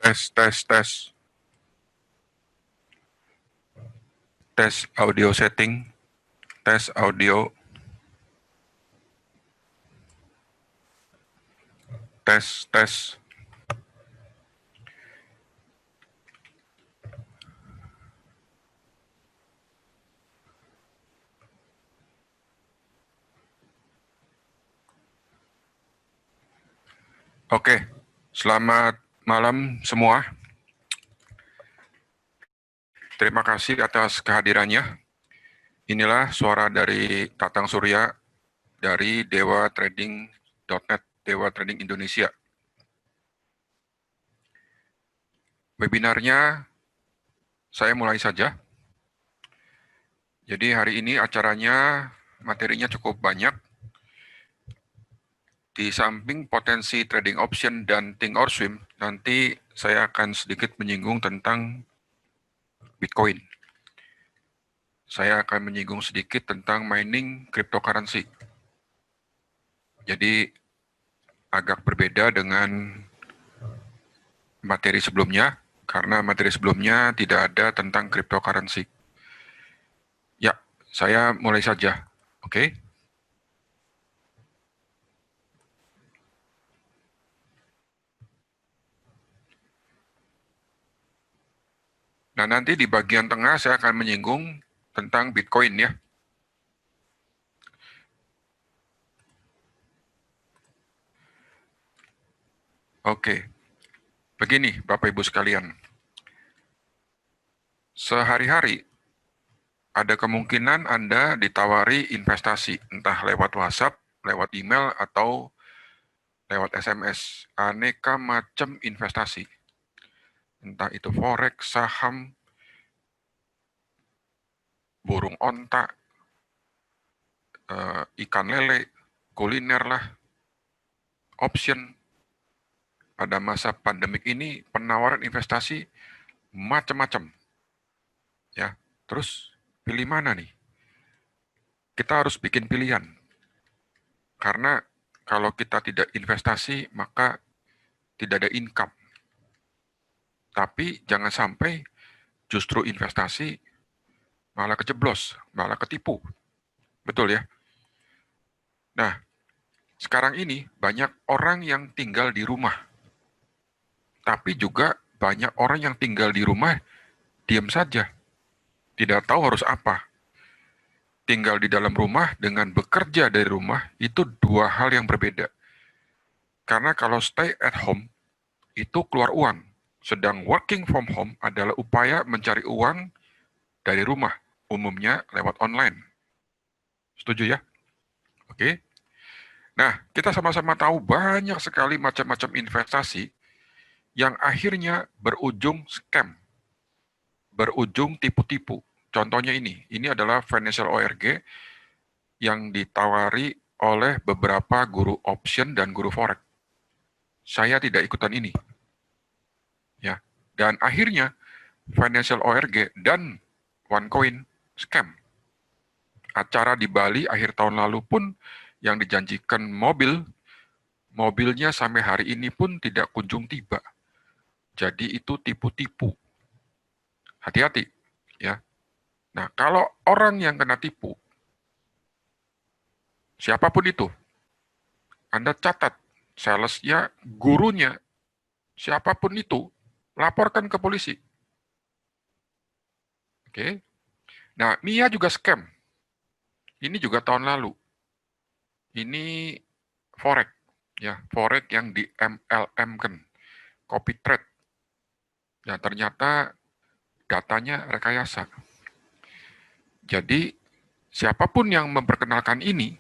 Tes, tes, tes. Tes audio setting. Tes audio. Tes, tes. Oke, selamat malam semua. Terima kasih atas kehadirannya. Inilah suara dari Tatang Surya dari dewatrading.net, Dewa Trading Indonesia. Webinarnya saya mulai saja. Jadi hari ini acaranya, materinya cukup banyak. Di samping potensi trading option dan think or swim, nanti saya akan sedikit menyinggung tentang Bitcoin. Saya akan menyinggung sedikit tentang mining cryptocurrency. Jadi agak berbeda dengan materi sebelumnya, karena materi sebelumnya tidak ada tentang cryptocurrency. Ya, saya mulai saja. Oke. Nah, nanti di bagian tengah saya akan menyinggung tentang Bitcoin ya. Oke. Begini, Bapak Ibu sekalian. Sehari-hari ada kemungkinan Anda ditawari investasi, entah lewat WhatsApp, lewat email, atau lewat SMS. Aneka macam investasi. Entah itu forex, saham, burung onta, ikan lele, kuliner lah, option. Pada masa pandemik ini penawaran investasi macam-macam. Ya, terus pilih mana nih? Kita harus bikin pilihan. Karena kalau kita tidak investasi, maka tidak ada income. Tapi jangan sampai justru investasi malah kejeblos, malah ketipu. Betul ya? Nah, sekarang ini banyak orang yang tinggal di rumah. Tapi juga banyak orang yang tinggal di rumah diam saja. Tidak tahu harus apa. Tinggal di dalam rumah dengan bekerja dari rumah itu dua hal yang berbeda. Karena kalau stay at home, itu keluar uang. Sedang working from home adalah upaya mencari uang dari rumah, umumnya lewat online. Setuju ya? Oke. Nah, kita sama-sama tahu banyak sekali macam-macam investasi yang akhirnya berujung scam, berujung tipu-tipu. Contohnya ini adalah financial ORG yang ditawari oleh beberapa guru option dan guru forex. Saya tidak ikutan ini. Ya. Dan akhirnya financial ORG dan OneCoin scam. Acara di Bali akhir tahun lalu pun yang dijanjikan mobilnya sampai hari ini pun tidak kunjung tiba. Jadi itu tipu-tipu. Hati-hati, ya. Nah, kalau orang yang kena tipu, siapapun itu, Anda catat, salesnya, gurunya, siapapun itu, laporkan ke polisi. Oke. Nah, Mia juga scam. Ini juga tahun lalu. Ini forex, ya, forex yang di MLM-kan, copy trade. Ya, ternyata datanya rekayasa. Jadi, siapapun yang memperkenalkan ini,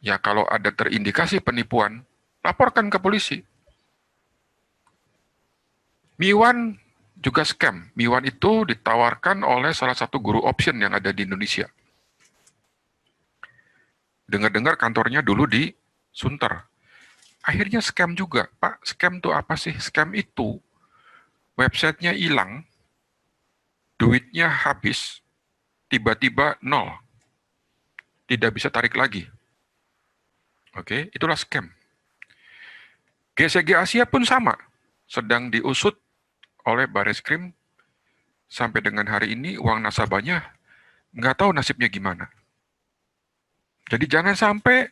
ya kalau ada terindikasi penipuan, laporkan ke polisi. Miwan juga scam. Miwan itu ditawarkan oleh salah satu guru option yang ada di Indonesia. Dengar-dengar kantornya dulu di Sunter. Akhirnya scam juga. Pak, scam itu apa sih? Scam itu websitenya hilang, duitnya habis, tiba-tiba nol. Tidak bisa tarik lagi. Oke, itulah scam. GCG Asia pun sama. sedang diusut oleh Bareskrim sampai dengan hari ini uang nasabahnya nggak tahu nasibnya gimana. Jadi jangan sampai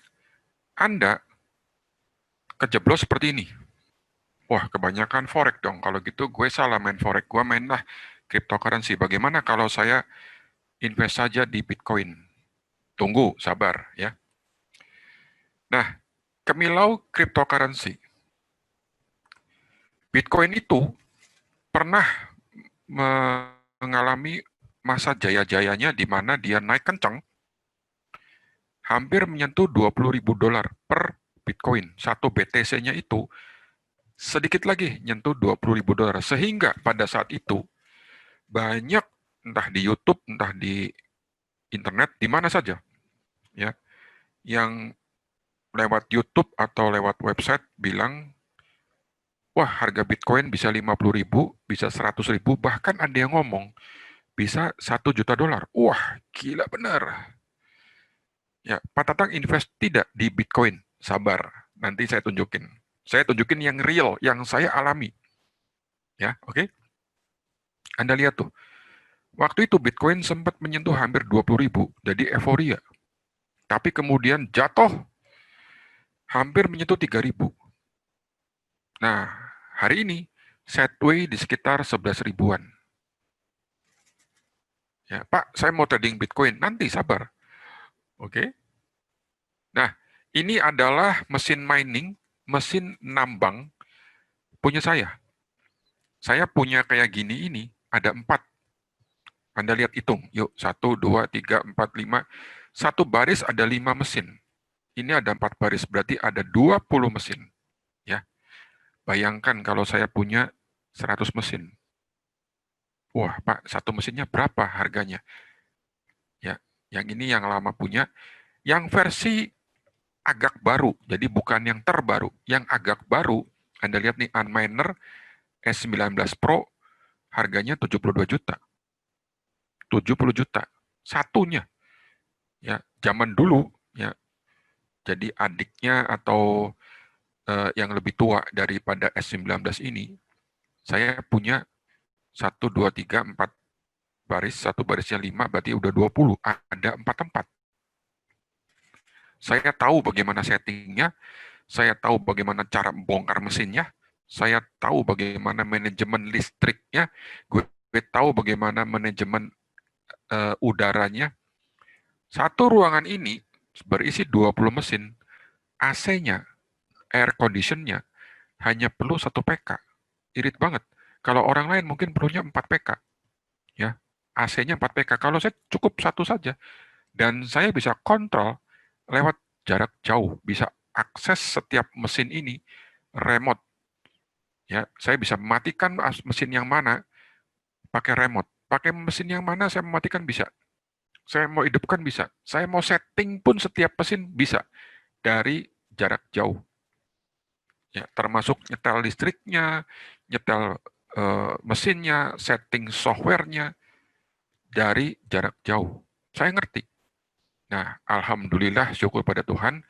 Anda kejeblos seperti ini. Wah, kebanyakan forex dong. Kalau gitu gue salah main forex, gue mainlah cryptocurrency. Bagaimana kalau saya invest saja di Bitcoin? Tunggu, sabar ya. Nah, kemilau cryptocurrency. Bitcoin itu pernah mengalami masa jaya-jayanya di mana dia naik kencang, hampir menyentuh $20.000 per Bitcoin. Satu BTC-nya itu sedikit lagi nyentuh $20.000. Sehingga pada saat itu banyak entah di YouTube, entah di internet, di mana saja, ya, yang lewat YouTube atau lewat website bilang, wah harga Bitcoin bisa 50.000, bisa 100.000, bahkan ada yang ngomong bisa $1 juta. Wah, gila benar. Ya, Pak Tatang invest tidak di Bitcoin. Sabar, nanti saya tunjukin. Saya tunjukin yang real, yang saya alami. Ya, oke? Anda lihat tuh. Waktu itu Bitcoin sempat menyentuh hampir 20.000, jadi euforia. Tapi kemudian jatuh hampir menyentuh 3.000. Nah, hari ini Setway di sekitar 11 ribuan. Ya, Pak, saya mau trading Bitcoin. Nanti sabar. Oke. Nah, ini adalah mesin mining, mesin nambang punya saya. Saya punya kayak gini ini, ada 4. Anda lihat hitung, yuk, 1, 2, 3, 4, 5. Satu baris ada 5 mesin. Ini ada 4 baris, berarti ada 20 mesin. Ya, bayangkan kalau saya punya 100 mesin. Wah, Pak, satu mesinnya berapa harganya? Ya, yang ini yang lama punya, yang versi agak baru, jadi bukan yang terbaru, yang agak baru. Anda lihat nih, Unminer S19 Pro, harganya 72 juta. 70 juta. Satunya. Ya, zaman dulu, ya. Jadi adiknya atau yang lebih tua daripada S19 ini, saya punya 1, 2, 3, 4 baris, satu barisnya 5, berarti udah 20. Ada 4 tempat. Saya tahu bagaimana settingnya, saya tahu bagaimana cara bongkar mesinnya, saya tahu bagaimana manajemen listriknya, gue tahu bagaimana manajemen udaranya. Satu ruangan ini berisi 20 mesin, AC-nya, air condition-nya hanya perlu 1 PK. Irit banget. Kalau orang lain mungkin perlunya 4 PK. Ya, AC-nya 4 PK. Kalau saya cukup 1 saja. Dan saya bisa kontrol lewat jarak jauh. Bisa akses setiap mesin ini remote. Ya, saya bisa mematikan mesin yang mana pakai remote. Pakai mesin yang mana saya mematikan bisa. Saya mau hidupkan bisa. Saya mau setting pun setiap mesin bisa dari jarak jauh. Ya, termasuk nyetel listriknya, nyetel mesinnya, setting softwarenya dari jarak jauh. Saya ngerti. Nah, alhamdulillah, syukur pada Tuhan,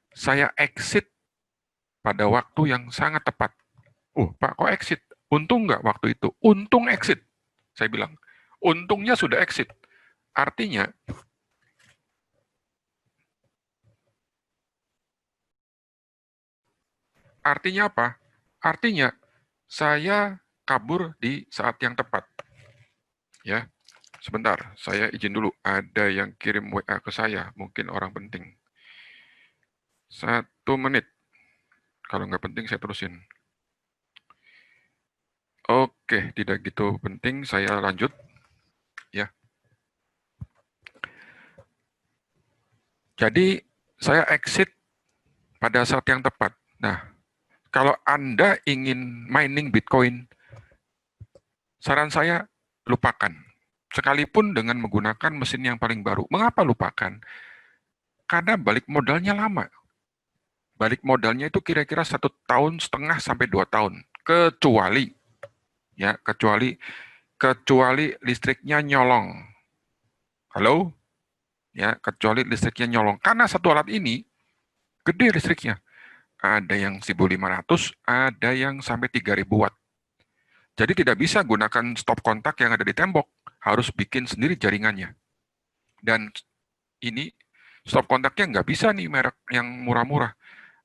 saya exit pada waktu yang sangat tepat. Pak, kok exit? Untung nggak waktu itu? Untung exit. Saya bilang, untungnya sudah exit. Artinya, apa? Artinya, saya kabur di saat yang tepat. Ya, sebentar, saya izin dulu. Ada yang kirim WA ke saya, mungkin orang penting. 1 menit. Kalau nggak penting, saya terusin. Oke, tidak gitu penting, saya lanjut. Ya. Jadi, saya exit pada saat yang tepat. Nah, kalau Anda ingin mining Bitcoin, saran saya, lupakan. Sekalipun dengan menggunakan mesin yang paling baru. Mengapa lupakan? Karena balik modalnya lama. Balik modalnya itu kira-kira 1,5 tahun sampai 2 tahun. Kecuali listriknya nyolong. Halo? Ya, kecuali listriknya nyolong. Karena satu alat ini gede listriknya. ada yang 1.500, ada yang sampai 3.000 watt. Jadi tidak bisa gunakan stop kontak yang ada di tembok, harus bikin sendiri jaringannya. Dan ini stop kontaknya nggak bisa nih merek yang murah-murah.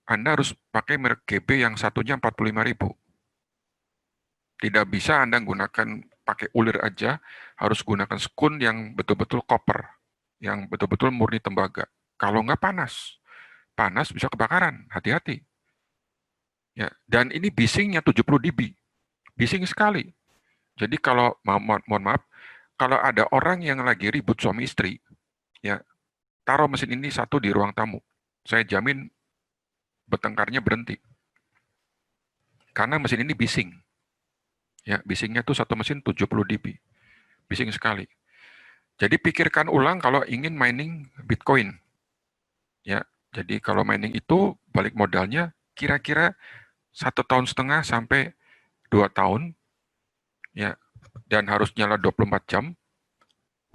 Anda harus pakai merek GB yang satunya 45.000. Tidak bisa Anda gunakan pakai ulir aja, harus gunakan skun yang betul-betul copper, yang betul-betul murni tembaga. Kalau nggak panas, panas bisa kebakaran, hati-hati. Ya, dan ini bisingnya 70 dB, bising sekali. Jadi kalau, mohon maaf, kalau ada orang yang lagi ribut suami istri, ya taruh mesin ini satu di ruang tamu. Saya jamin bertengkarnya berhenti. Karena mesin ini bising. Ya, bisingnya tuh satu mesin 70 dB. Bising sekali. Jadi pikirkan ulang kalau ingin mining Bitcoin. Ya, jadi kalau mining itu balik modalnya kira-kira 1,5 tahun sampai 2 tahun, ya, dan harus nyala 24 jam.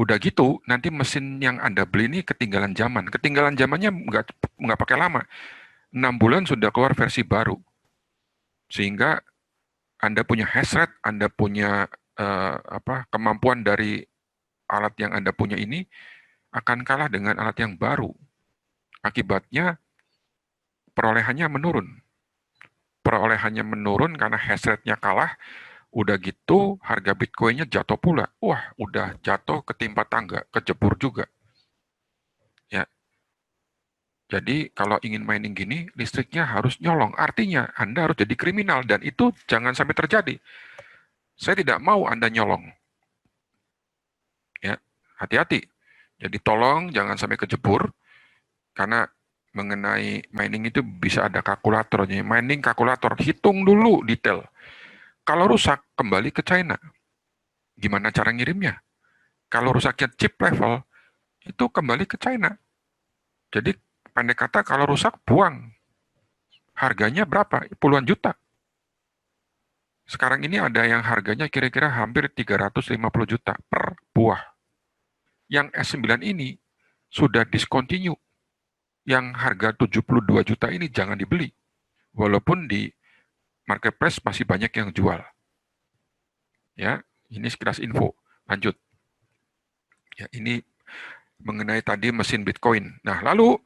Udah gitu, nanti mesin yang Anda beli ini ketinggalan zaman. Ketinggalan zamannya nggak pakai lama. 6 bulan sudah keluar versi baru. Sehingga Anda punya hash rate, Anda punya kemampuan dari alat yang Anda punya ini akan kalah dengan alat yang baru. Akibatnya perolehannya menurun. Perolehannya menurun karena hash rate-nya kalah, udah gitu harga Bitcoin-nya jatuh pula. Wah, udah jatuh ketimpa tangga, kejebur juga. Ya. Jadi kalau ingin mining gini, listriknya harus nyolong. Artinya Anda harus jadi kriminal dan itu jangan sampai terjadi. Saya tidak mau Anda nyolong. Ya, hati-hati. Jadi tolong jangan sampai kejebur karena mengenai mining itu bisa ada kalkulatornya. Mining kalkulator, hitung dulu detail. Kalau rusak, kembali ke China. Gimana cara ngirimnya? Kalau rusaknya chip level, itu kembali ke China. Jadi, pendek kata, kalau rusak, buang. Harganya berapa? Puluhan juta. Sekarang ini ada yang harganya kira-kira hampir 350 juta per buah. Yang S9 ini sudah discontinue. Yang harga 72 juta ini jangan dibeli. Walaupun di marketplace masih banyak yang jual. Ya, ini sekilas info. Lanjut. Ya, ini mengenai tadi mesin Bitcoin. Nah, lalu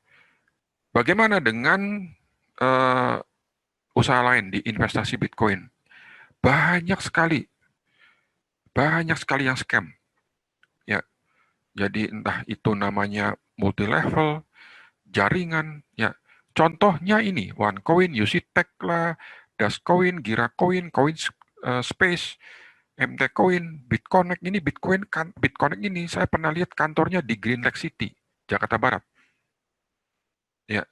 bagaimana dengan uh, usaha lain di investasi Bitcoin? Banyak sekali yang scam. Ya, jadi entah itu namanya multi-level, jaringan, ya. Contohnya ini, OneCoin, UCTech lah, Dascoin, Giracoin, Space, MTCoin, BitConnect ini BitConnect ini saya pernah lihat kantornya di Green Lake City, Jakarta Barat. Ya,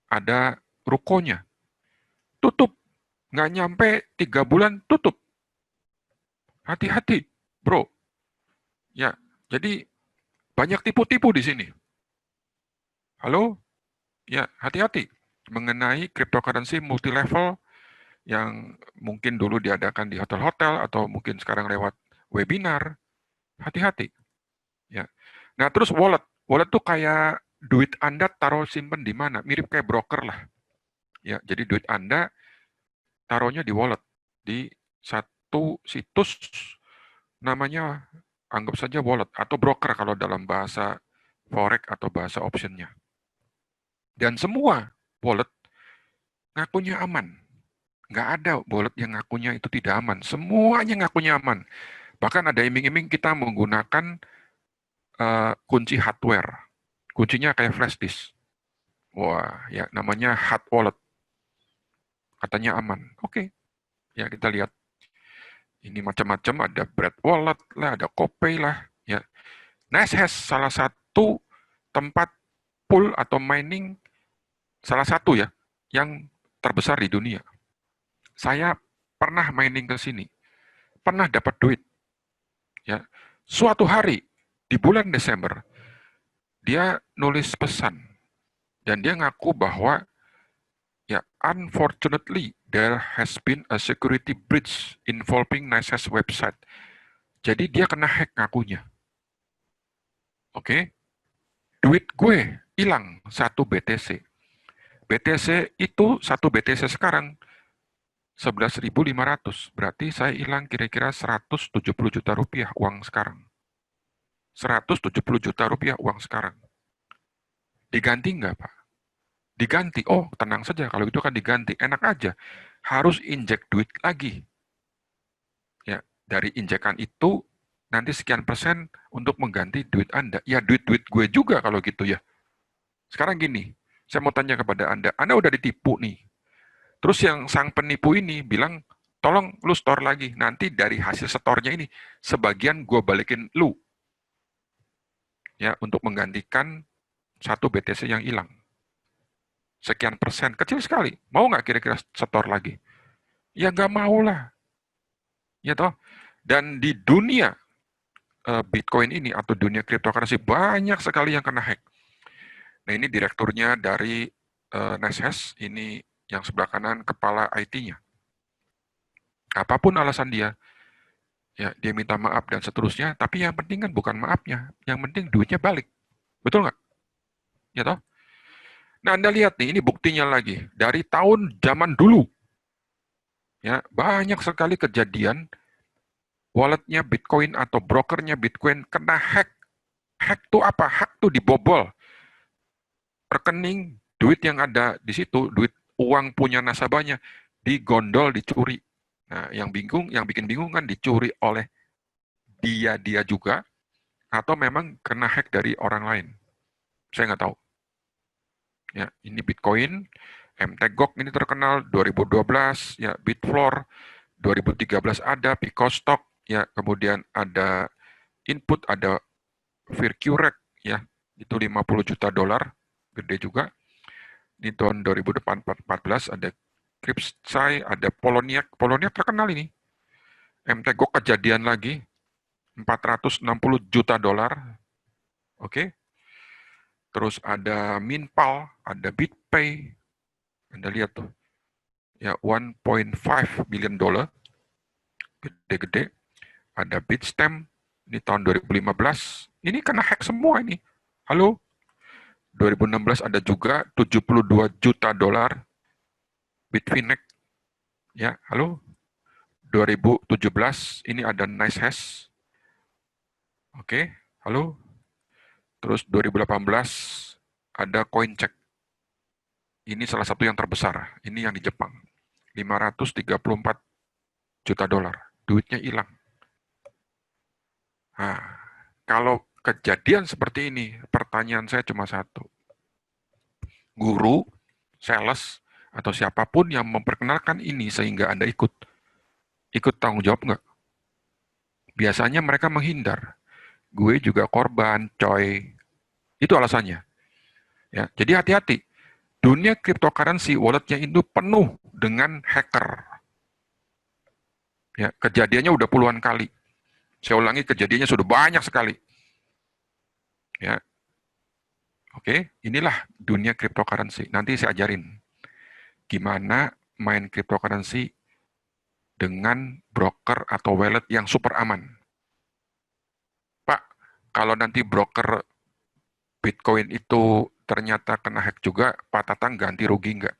ada rukonya. Tutup. Nggak nyampe 3 bulan, tutup. Hati-hati, bro. Ya, jadi banyak tipu-tipu di sini. Halo? Ya, hati-hati. Mengenai cryptocurrency multi-level yang mungkin dulu diadakan di hotel-hotel atau mungkin sekarang lewat webinar, hati-hati. Ya. Nah, terus wallet. Wallet tuh kayak duit Anda taruh simpen di mana? Mirip kayak broker lah. Ya, jadi duit Anda taruhnya di wallet di satu situs namanya anggap saja wallet atau broker kalau dalam bahasa forex atau bahasa optionnya. Dan semua wallet ngakunya aman. Nggak ada wallet yang ngakunya itu tidak aman. Semuanya ngakunya aman. Bahkan ada iming-iming kita menggunakan kunci hardware. Kuncinya kayak flash disk. Wah, ya namanya hard wallet. Katanya aman. Oke, ya kita lihat. Ini macam-macam, ada Bread Wallet lah, ada Kopay lah. Ya. NiceHash salah satu tempat pool atau mining, salah satu ya, yang terbesar di dunia. Saya pernah mining ke sini, pernah dapat duit. Ya. Suatu hari, di bulan Desember, dia nulis pesan, dan dia ngaku bahwa ya, unfortunately, there has been a security breach involving NiceHash website. Jadi dia kena hack ngakunya. Oke, duit gue hilang 1 BTC. BTC itu, satu BTC sekarang 11.500. Berarti saya hilang kira-kira 170 juta rupiah uang sekarang. 170 juta rupiah uang sekarang. Diganti nggak, Pak? Diganti. Oh, tenang saja. Kalau itu kan diganti. Enak aja. Harus injek duit lagi. Ya, dari injekan itu nanti sekian persen untuk mengganti duit Anda. Ya, duit-duit gue juga kalau gitu ya. Sekarang gini, saya mau tanya kepada Anda udah ditipu nih. Terus yang sang penipu ini bilang, tolong lu store lagi. Nanti dari hasil store-nya ini, sebagian gue balikin lu. Ya, untuk menggantikan satu BTC yang hilang. Sekian persen, kecil sekali. Mau nggak kira-kira store lagi? Ya nggak mau lah. Ya toh? Dan di dunia Bitcoin ini atau dunia cryptocurrency banyak sekali yang kena hack. Nah ini direkturnya dari Neshes, ini yang sebelah kanan kepala IT-nya. Apapun alasan dia, ya dia minta maaf dan seterusnya, tapi yang penting kan bukan maafnya, yang penting duitnya balik. Betul nggak? Ya toh? Nah Anda lihat nih, ini buktinya lagi. Dari tahun zaman dulu, ya banyak sekali kejadian walletnya Bitcoin atau brokernya Bitcoin kena hack. Hack tuh apa? Hack tuh dibobol. Rekening, duit yang ada di situ, duit uang punya nasabahnya, digondol, dicuri. Nah, yang bikin bingung kan dicuri oleh dia juga, atau memang kena hack dari orang lain. Saya nggak tahu. Ya, ini Bitcoin, MTGOX ini terkenal 2012, ya Bitfloor 2013 ada, Pico Stock, ya kemudian ada Input, ada Vircurek, ya itu 50 juta dolar, gede juga. Ini tahun 2014 ada Kripsai, ada Poloniak. Poloniak terkenal ini. MTGOX kejadian lagi, 460 juta dolar. Oke. Terus ada Minpal, ada BitPay. Anda lihat tuh. Ya, 1.5 billion dollar. Gede-gede. Ada Bitstamp. Ini tahun 2015. Ini kena hack semua ini. Halo? 2016 ada juga 72 juta dolar. Bitfinex. Ya, halo? 2017 ini ada NiceHash. Oke, halo. Terus 2018 ada CoinCheck. Ini salah satu yang terbesar. Ini yang di Jepang. 534 juta dolar. Duitnya hilang. Nah, kalau kejadian seperti ini, pertanyaan saya cuma satu. Guru, sales, atau siapapun yang memperkenalkan ini sehingga Anda ikut tanggung jawab nggak? Biasanya mereka menghindar. Gue juga korban, coy. Itu alasannya. Ya, jadi hati-hati. Dunia cryptocurrency walletnya itu penuh dengan hacker. Ya, kejadiannya udah puluhan kali. Saya ulangi, kejadiannya sudah banyak sekali. Ya, oke, inilah dunia cryptocurrency. Nanti saya ajarin gimana main cryptocurrency dengan broker atau wallet yang super aman. Pak, kalau nanti broker Bitcoin itu ternyata kena hack juga, Pak Tatang ganti rugi nggak?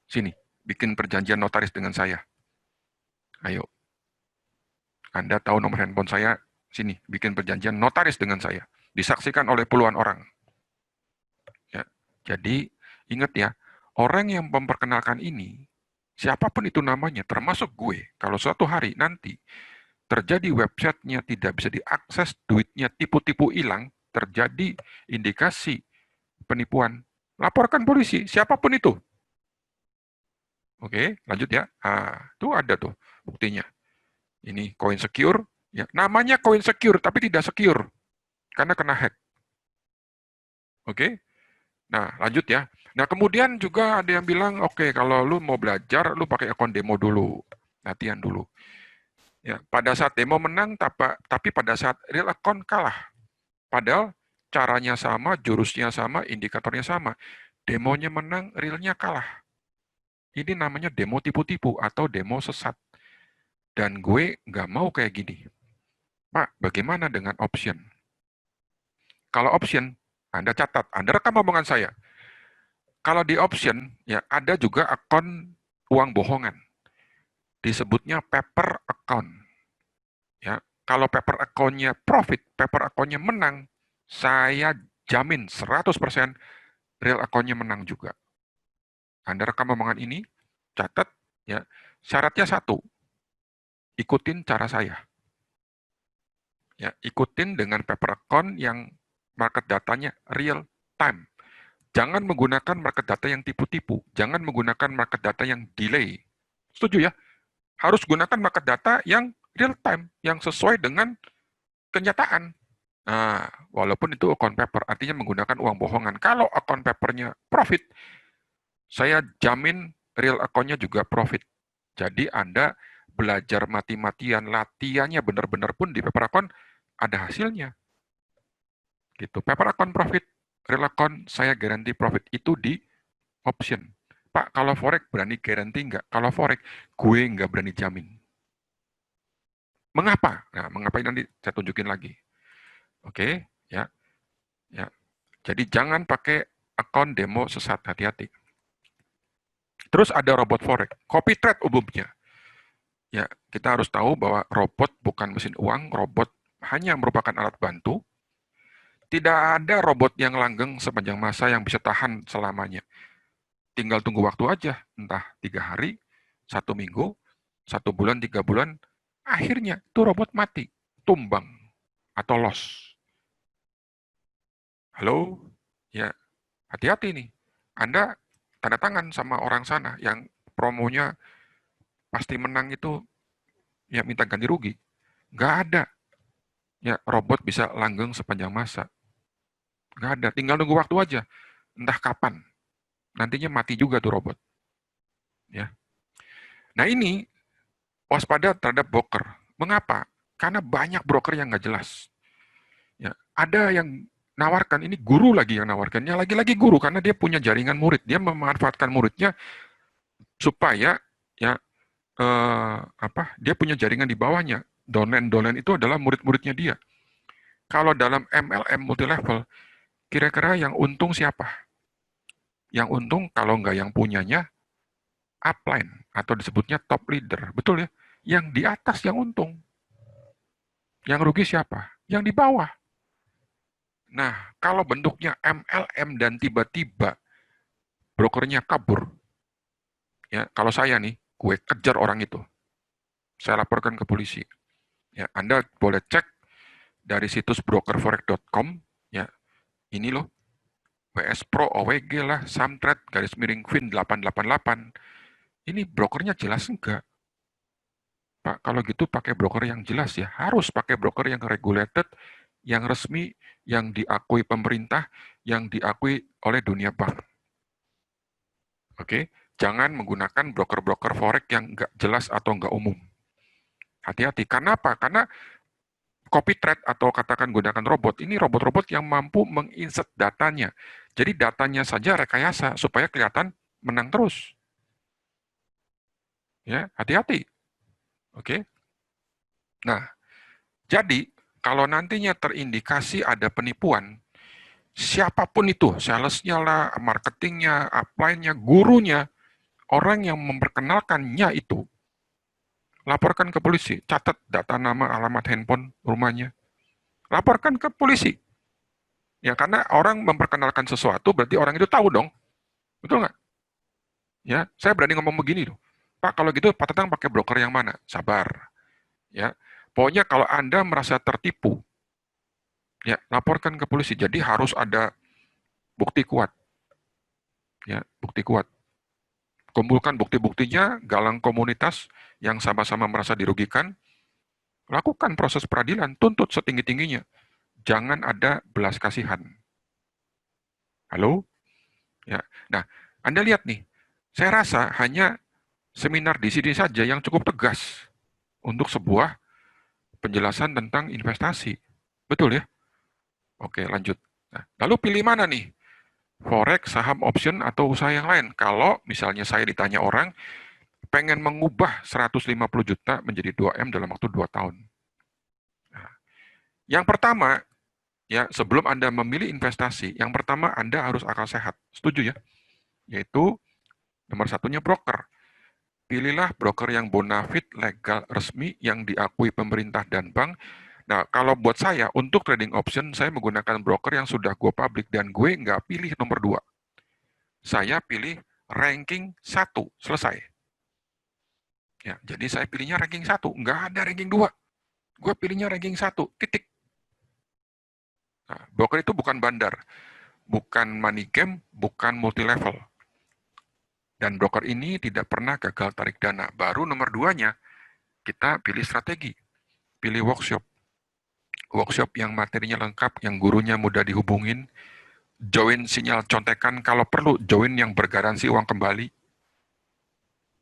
Sini, bikin perjanjian notaris dengan saya. Ayo, Anda tahu nomor handphone saya, sini, bikin perjanjian notaris dengan saya. Disaksikan oleh puluhan orang. Ya, jadi, ingat ya, orang yang memperkenalkan ini, siapapun itu namanya, termasuk gue, kalau suatu hari nanti terjadi websitenya tidak bisa diakses, duitnya tipu-tipu hilang, terjadi indikasi penipuan, laporkan polisi, siapapun itu. Oke, lanjut ya. Tuh ada tuh buktinya. Ini coin secure, ya. Namanya coin secure, tapi tidak secure, karena kena hack. Oke, nah lanjut ya. Nah kemudian juga ada yang bilang, oke, kalau lu mau belajar, lu pakai akun demo dulu, latihan dulu. Ya, pada saat demo menang, tapi pada saat real account kalah. Padahal caranya sama, jurusnya sama, indikatornya sama. Demonya menang, realnya kalah. Ini namanya demo tipu-tipu atau demo sesat. Dan gue nggak mau kayak gini. Pak, bagaimana dengan option? Kalau option, Anda catat, Anda rekam omongan saya. Kalau di option, ya ada juga akun uang bohongan. Disebutnya paper account. Ya, kalau paper account-nya profit, paper account-nya menang, saya jamin 100% real account-nya menang juga. Anda rekam omongan ini, catat, ya. Syaratnya satu, ikutin cara saya. Ya, ikutin dengan paper account yang market datanya real time. Jangan menggunakan market data yang tipu-tipu. Jangan menggunakan market data yang delay. Setuju ya? Harus gunakan market data yang real time, yang sesuai dengan kenyataan. Nah, walaupun itu account paper, artinya menggunakan uang bohongan. Kalau account papernya profit, saya jamin real account-nya juga profit. Jadi Anda belajar mati-matian, latihannya benar-benar pun di paper account ada hasilnya. Gitu. Paper account profit, real account saya garansi profit itu di option. Pak, kalau forex berani garansi nggak? Kalau forex, gue nggak berani jamin. Mengapa? Nah, mengapa ini nanti saya tunjukin lagi. Oke, ya, ya. Jadi jangan pakai akun demo sesat, hati-hati. Terus ada robot forex, copy trade umumnya. Ya, kita harus tahu bahwa robot bukan mesin uang, robot hanya merupakan alat bantu. Tidak ada robot yang langgeng sepanjang masa yang bisa tahan selamanya. Tinggal tunggu waktu aja, entah 3 hari, 1 minggu, 1 bulan, 3 bulan, akhirnya tuh robot mati, tumbang, atau loss. Halo? Ya, hati-hati nih. Anda tanda tangan sama orang sana yang promonya pasti menang itu, ya minta ganti rugi. Nggak ada. Ya, robot bisa langgeng sepanjang masa. Nggak ada. Tinggal nunggu waktu aja. Entah kapan. Nantinya mati juga tuh robot. Ya. Nah ini, waspada terhadap broker. Mengapa? Karena banyak broker yang nggak jelas. Ya, ada yang nawarkan, ini guru lagi yang nawarkannya, lagi-lagi guru karena dia punya jaringan murid, dia memanfaatkan muridnya supaya ya dia punya jaringan di bawahnya. Downline itu adalah murid-muridnya dia. Kalau dalam MLM multilevel, kira-kira yang untung siapa? Yang untung kalau nggak yang punyanya upline atau disebutnya top leader, betul ya? Yang di atas yang untung. Yang rugi siapa? Yang di bawah. Nah, kalau bentuknya MLM dan tiba-tiba brokernya kabur, ya kalau saya nih, gue kejar orang itu, saya laporkan ke polisi. Ya, Anda boleh cek dari situs brokerforex.com, ya ini loh, WS Pro, OWG lah, Samtrade, garis miring Fin 888. Ini brokernya jelas enggak? Pak, kalau gitu pakai broker yang jelas ya. Harus pakai broker yang regulated, yang resmi, yang diakui pemerintah, yang diakui oleh dunia bank. Oke? Jangan menggunakan broker-broker forex yang nggak jelas atau nggak umum. Hati-hati. Karena apa? Karena copy trade atau katakan gunakan robot, ini robot-robot yang mampu menginsert datanya. Jadi datanya saja rekayasa supaya kelihatan menang terus. Ya, hati-hati. Oke. Nah, jadi kalau nantinya terindikasi ada penipuan, siapapun itu, salesnya lah, marketingnya, upline-nya, gurunya, orang yang memperkenalkannya itu, laporkan ke polisi, catat data nama, alamat handphone, rumahnya, laporkan ke polisi. Ya, karena orang memperkenalkan sesuatu, berarti orang itu tahu dong. Betul nggak? Ya, saya berani ngomong begini loh. Pak, kalau gitu Pak Tatang pakai broker yang mana? Sabar. Ya, pokoknya kalau Anda merasa tertipu, ya laporkan ke polisi. Jadi harus ada bukti kuat. Ya, bukti kuat. Kumpulkan bukti-buktinya, galang komunitas yang sama-sama merasa dirugikan, lakukan proses peradilan, tuntut setinggi-tingginya. Jangan ada belas kasihan. Halo? Ya. Nah, Anda lihat nih, saya rasa hanya seminar di sini saja yang cukup tegas untuk sebuah penjelasan tentang investasi. Betul ya? Oke, lanjut. Nah, lalu pilih mana nih? Forex, saham, option, atau usaha yang lain? Kalau misalnya saya ditanya orang, pengen mengubah 150 juta menjadi 2M dalam waktu 2 tahun. Nah, yang pertama, ya sebelum Anda memilih investasi, yang pertama Anda harus akal sehat. Setuju ya? yaitu nomor satunya broker. Pilihlah broker yang bonafit, legal, resmi, yang diakui pemerintah dan bank. Nah, kalau buat saya, untuk trading option, saya menggunakan broker yang sudah gue publik, dan gue nggak pilih nomor 2. Saya pilih ranking 1, selesai. Ya, jadi saya pilihnya ranking 1, nggak ada ranking 2. Gue pilihnya ranking 1, titik. Nah, broker itu bukan bandar, bukan money game, bukan multi level. Dan broker ini tidak pernah gagal tarik dana. Baru nomor 2-nya, kita pilih strategi, pilih workshop. Workshop yang materinya lengkap, yang gurunya mudah dihubungin, join sinyal contekan, kalau perlu join yang bergaransi uang kembali.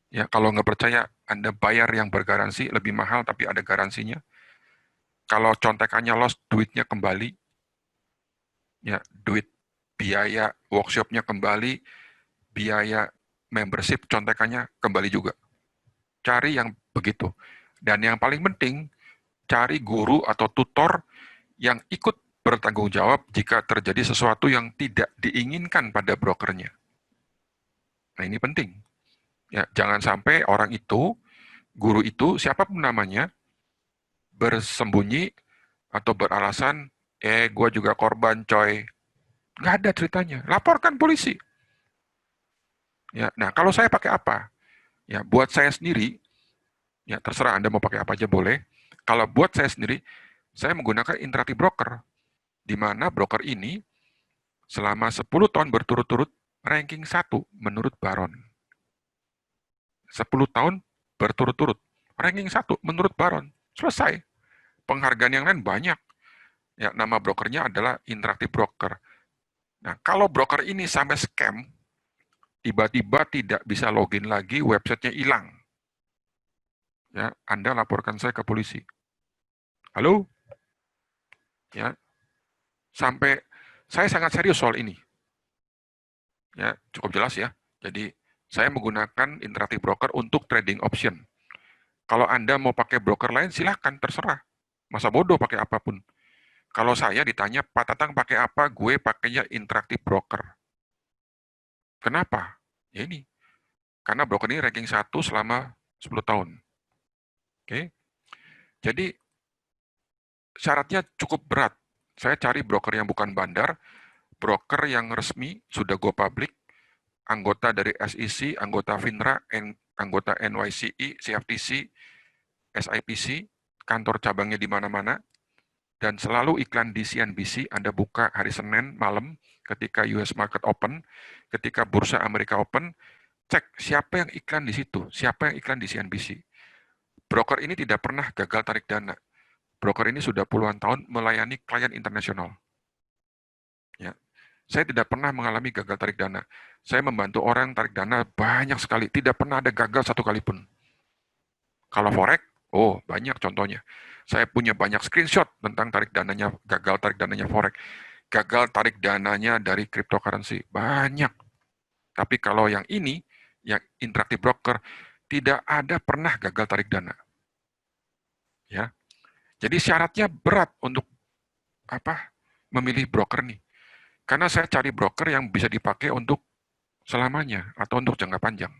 Ya, kalau nggak percaya, Anda bayar yang bergaransi, lebih mahal tapi ada garansinya. Kalau contekannya loss, duitnya kembali. Ya, duit biaya workshopnya kembali, biaya membership contekannya kembali juga. Cari yang begitu. Dan yang paling penting, cari guru atau tutor yang ikut bertanggung jawab jika terjadi sesuatu yang tidak diinginkan pada brokernya. Nah, ini penting. Ya, jangan sampai orang itu, guru itu, siapapun namanya, bersembunyi atau beralasan, gue juga korban, coy. Nggak ada ceritanya. Laporkan polisi. Ya, nah, kalau saya pakai apa? Ya, buat saya sendiri, ya terserah Anda mau pakai apa aja boleh. Kalau buat saya sendiri, saya menggunakan Interactive Broker, di mana broker ini selama 10 tahun berturut-turut ranking 1 menurut Baron. 10 tahun berturut-turut ranking 1 menurut Baron. Selesai. Penghargaan yang lain banyak. Ya, nama brokernya adalah Interactive Broker. Nah, kalau broker ini sampai scam, tiba-tiba tidak bisa login lagi, websitenya hilang. Ya, Anda laporkan saya ke polisi. Halo? Ya, sampai saya sangat serius soal ini. Ya, cukup jelas ya. Jadi, saya menggunakan Interactive Broker untuk trading option. Kalau Anda mau pakai broker lain, silahkan, terserah. Masa bodoh pakai apapun. Kalau saya ditanya, Pak Tatang pakai apa? Gue pakainya Interactive Broker. Kenapa? Ya ini. Karena broker ini ranking 1 selama 10 tahun. Oke. Jadi, syaratnya cukup berat. Saya cari broker yang bukan bandar, broker yang resmi, sudah go public, anggota dari SEC, anggota FINRA, anggota NYCE, CFTC, SIPC, kantor cabangnya di mana-mana, dan selalu iklan di CNBC. Anda buka hari Senin malam ketika US Market Open, ketika Bursa Amerika Open, cek siapa yang iklan di situ, siapa yang iklan di CNBC. Broker ini tidak pernah gagal tarik dana. Broker ini sudah puluhan tahun melayani klien internasional. Ya. Saya tidak pernah mengalami gagal tarik dana. Saya membantu orang tarik dana banyak sekali, tidak pernah ada gagal satu kali pun. Kalau forex, oh banyak contohnya. Saya punya banyak screenshot tentang tarik dananya, gagal tarik dananya forex. Gagal tarik dananya dari cryptocurrency, banyak. Tapi kalau yang ini, yang Interactive Broker, tidak ada pernah gagal tarik dana. Ya, jadi syaratnya berat untuk memilih broker nih. Karena saya cari broker yang bisa dipakai untuk selamanya atau untuk jangka panjang.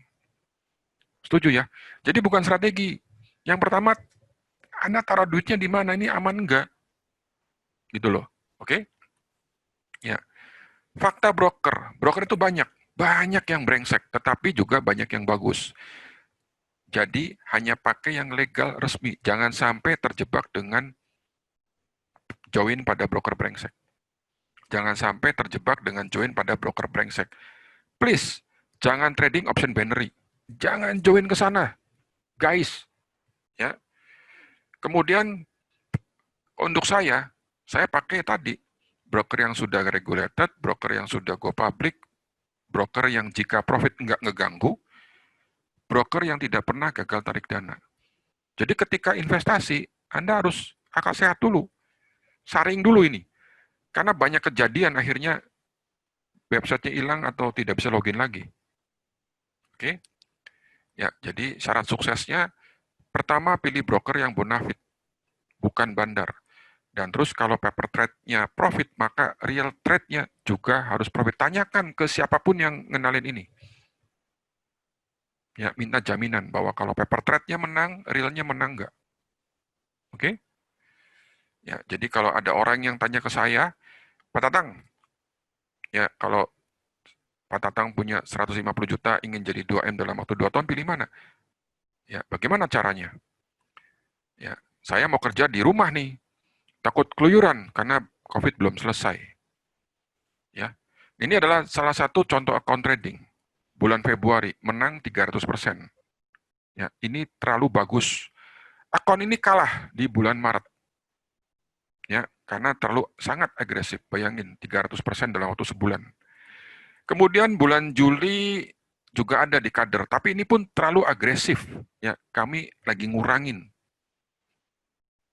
Setuju ya? Jadi bukan strategi. Yang pertama, Anda taruh duitnya di mana, ini aman enggak? Gitu loh. Oke? Ya. Fakta broker. Broker itu banyak. Banyak yang brengsek, tetapi juga banyak yang bagus. Jadi hanya pakai yang legal resmi. Jangan sampai terjebak dengan join pada broker brengsek. Jangan sampai terjebak dengan join pada broker brengsek. Please, jangan trading option binary. Jangan join ke sana, guys. Ya. Kemudian untuk saya pakai tadi broker yang sudah regulated, broker yang sudah go public, broker yang jika profit nggak ngeganggu, broker yang tidak pernah gagal tarik dana. Jadi ketika investasi, Anda harus akal sehat dulu. Saring dulu ini. Karena banyak kejadian akhirnya websitenya hilang atau tidak bisa login lagi. Oke? Ya, jadi syarat suksesnya pertama pilih broker yang bonafit, bukan bandar. Dan terus kalau paper trade-nya profit, maka real trade-nya juga harus profit. Tanyakan ke siapapun yang ngenalin ini. Ya, minta jaminan bahwa kalau paper trade-nya menang, realnya menang nggak. Oke? Ya, jadi kalau ada orang yang tanya ke saya, Pak Tatang, ya kalau Pak Tatang punya 150 juta ingin jadi 2M dalam waktu 2 tahun, pilih mana? Ya, bagaimana caranya? Ya, saya mau kerja di rumah nih, takut keluyuran karena COVID belum selesai. Ya, ini adalah salah satu contoh account trading. Bulan Februari menang 300%. Ya, ini terlalu bagus. Akun ini kalah di bulan Maret. Ya, karena terlalu sangat agresif. Bayangin 300% dalam waktu sebulan. Kemudian bulan Juli juga ada di kader, tapi ini pun terlalu agresif. Ya, kami lagi ngurangin.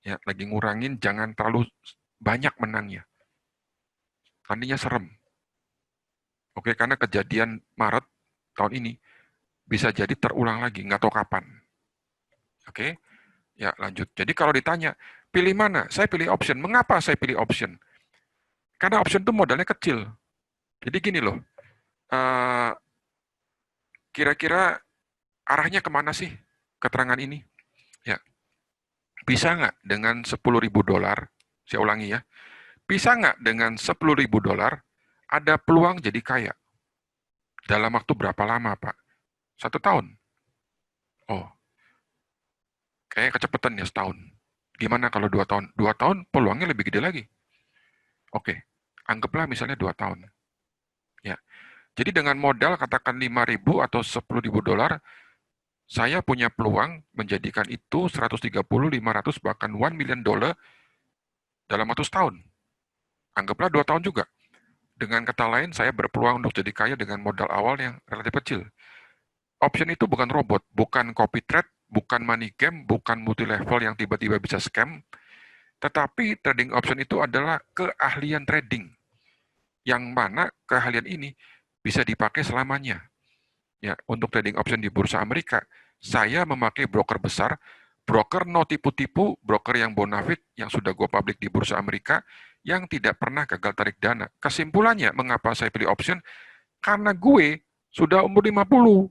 Ya, lagi ngurangin, jangan terlalu banyak menangnya. Nantinya serem. Oke, karena kejadian Maret tahun ini bisa jadi terulang lagi, nggak tahu kapan. Oke, ya lanjut. Jadi kalau ditanya, pilih mana? Saya pilih option. Mengapa saya pilih option? Karena option itu modalnya kecil. Jadi gini loh, eh, kira-kira arahnya kemana sih keterangan ini? Ya, bisa nggak dengan 10.000 dolar, saya ulangi ya, bisa nggak dengan 10.000 dolar ada peluang jadi kaya? Dalam waktu berapa lama, Pak? 1 tahun? Oh, kayak kecepatan ya setahun. Gimana kalau 2 tahun? 2 tahun peluangnya lebih gede lagi. Oke, anggaplah misalnya 2 tahun. Ya, jadi dengan modal katakan 5.000 atau 10.000 dolar, saya punya peluang menjadikan itu 130, 500, bahkan 1 million dollar dalam waktu setahun. Anggaplah 2 tahun juga. Dengan kata lain, saya berpeluang untuk jadi kaya dengan modal awal yang relatif kecil. Option itu bukan robot, bukan copy trade, bukan money game, bukan multi level yang tiba-tiba bisa scam, tetapi trading option itu adalah keahlian trading, yang mana keahlian ini bisa dipakai selamanya. Ya, untuk trading option di bursa Amerika, saya memakai broker besar, broker no tipu-tipu, broker yang bonafit, yang sudah go public di bursa Amerika, yang tidak pernah gagal tarik dana. Kesimpulannya, mengapa saya pilih option? Karena gue sudah umur 50.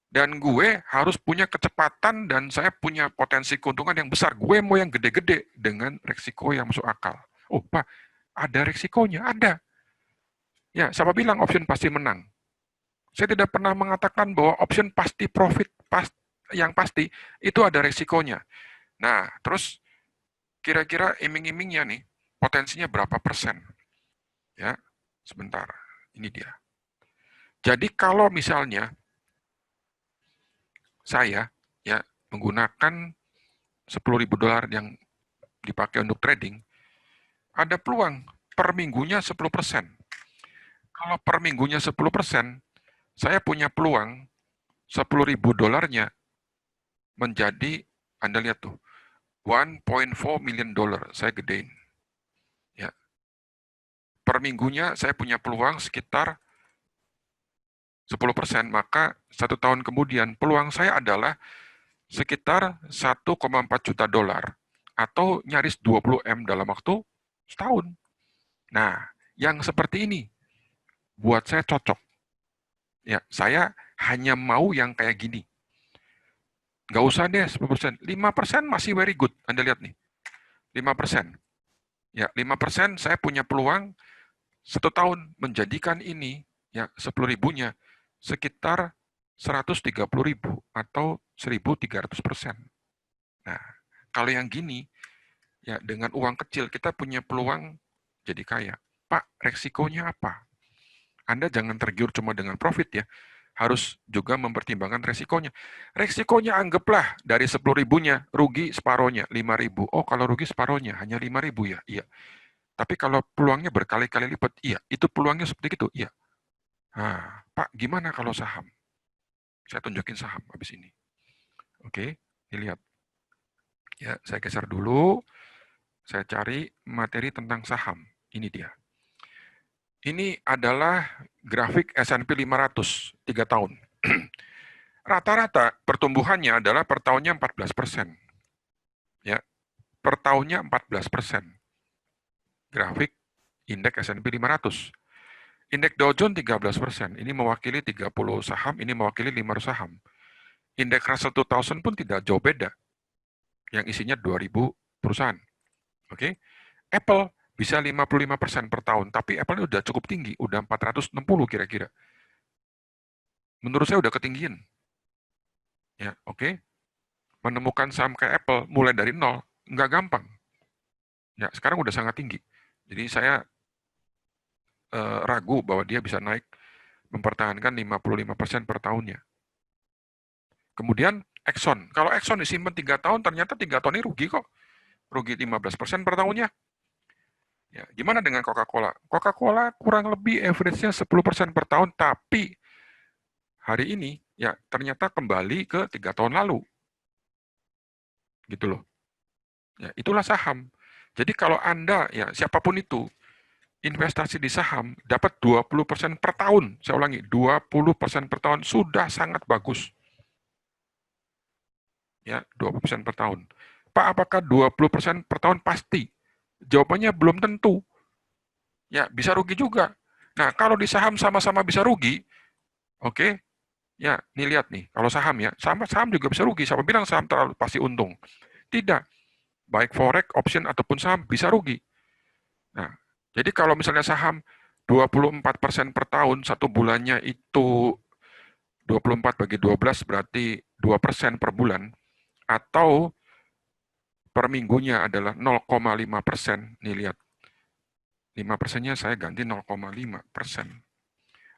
Dan gue harus punya kecepatan dan saya punya potensi keuntungan yang besar. Gue mau yang gede-gede dengan resiko yang masuk akal. Oh, Pak, ada resikonya? Ada. Ya, siapa bilang option pasti menang? Saya tidak pernah mengatakan bahwa option pasti profit, yang pasti itu ada resikonya. Nah, terus kira-kira iming-imingnya nih, potensinya berapa persen? Ya, sebentar. Ini dia. Jadi kalau misalnya saya ya menggunakan 10.000 dolar yang dipakai untuk trading, ada peluang per minggunya 10%. Kalau per minggunya 10%, saya punya peluang 10.000 dolarnya menjadi, Anda lihat tuh, 1.4 million dollar, saya gedein. Ya. Per minggunya saya punya peluang sekitar 10%, maka 1 tahun kemudian peluang saya adalah sekitar 1,4 juta dolar atau nyaris 20 M dalam waktu setahun. Nah, yang seperti ini buat saya cocok. Ya, saya hanya mau yang kayak gini. Nggak usah deh 10%. 5% masih very good. Anda lihat nih. 5%. Ya, 5% saya punya peluang 1 tahun menjadikan ini, ya 10 ribunya, sekitar 130 ribu atau 1.300%. Nah, kalau yang gini, ya dengan uang kecil kita punya peluang jadi kaya. Pak, resikonya apa? Anda jangan tergiur cuma dengan profit ya, harus juga mempertimbangkan resikonya. Resikonya anggaplah dari 10 ribunya, rugi separohnya, 5 ribu. Oh, kalau rugi separohnya, hanya 5 ribu ya? Iya. Tapi kalau peluangnya berkali-kali lipat, iya. Itu peluangnya seperti itu, iya. Nah, Pak, gimana kalau saham? Saya tunjukin saham habis ini. Oke, dilihat. Ya, saya geser dulu. Saya cari materi tentang saham. Ini dia. Ini adalah grafik S&P 500, 3 tahun. Rata-rata pertumbuhannya adalah per tahunnya 14%. Ya, per tahunnya 14%. Grafik indeks S&P 500. Indeks Dow Jones 13%. Ini mewakili 30 saham, ini mewakili 500 saham. Indeks Russell 2000 pun tidak jauh beda, yang isinya 2000 perusahaan. Oke, Apple bisa 55% per tahun, tapi Apple ini udah cukup tinggi, udah 460 kira-kira. Menurut saya udah ketinggian. Ya, oke. Menemukan saham kayak Apple mulai dari nol, nggak gampang. Ya, sekarang udah sangat tinggi. Jadi saya ragu bahwa dia bisa naik mempertahankan 55% per tahunnya. Kemudian Exxon. Kalau Exxon disimpan 3 tahun, ternyata 3 tahun ini rugi kok. Rugi 15% per tahunnya. Ya, gimana dengan Coca-Cola? Coca-Cola kurang lebih average-nya 10% per tahun, tapi hari ini ya ternyata kembali ke 3 tahun lalu. Gitu loh. Ya, itulah saham. Jadi kalau Anda, ya siapapun itu, investasi di saham dapat 20% per tahun. Saya ulangi, 20% per tahun sudah sangat bagus. Ya, 20% per tahun. Pak, apakah 20% per tahun pasti? Jawabannya belum tentu. Ya, bisa rugi juga. Nah, kalau di saham sama-sama bisa rugi, oke, ya, nih lihat nih, kalau saham ya, sama saham juga bisa rugi. Siapa bilang saham terlalu pasti untung? Tidak. Baik forex, option, ataupun saham bisa rugi. Nah, jadi kalau misalnya saham 24% per tahun, satu bulannya itu 24 bagi 12 berarti 2% per bulan, atau per minggunya adalah 0,5%. Nih lihat, 5%-nya saya ganti 0,5%.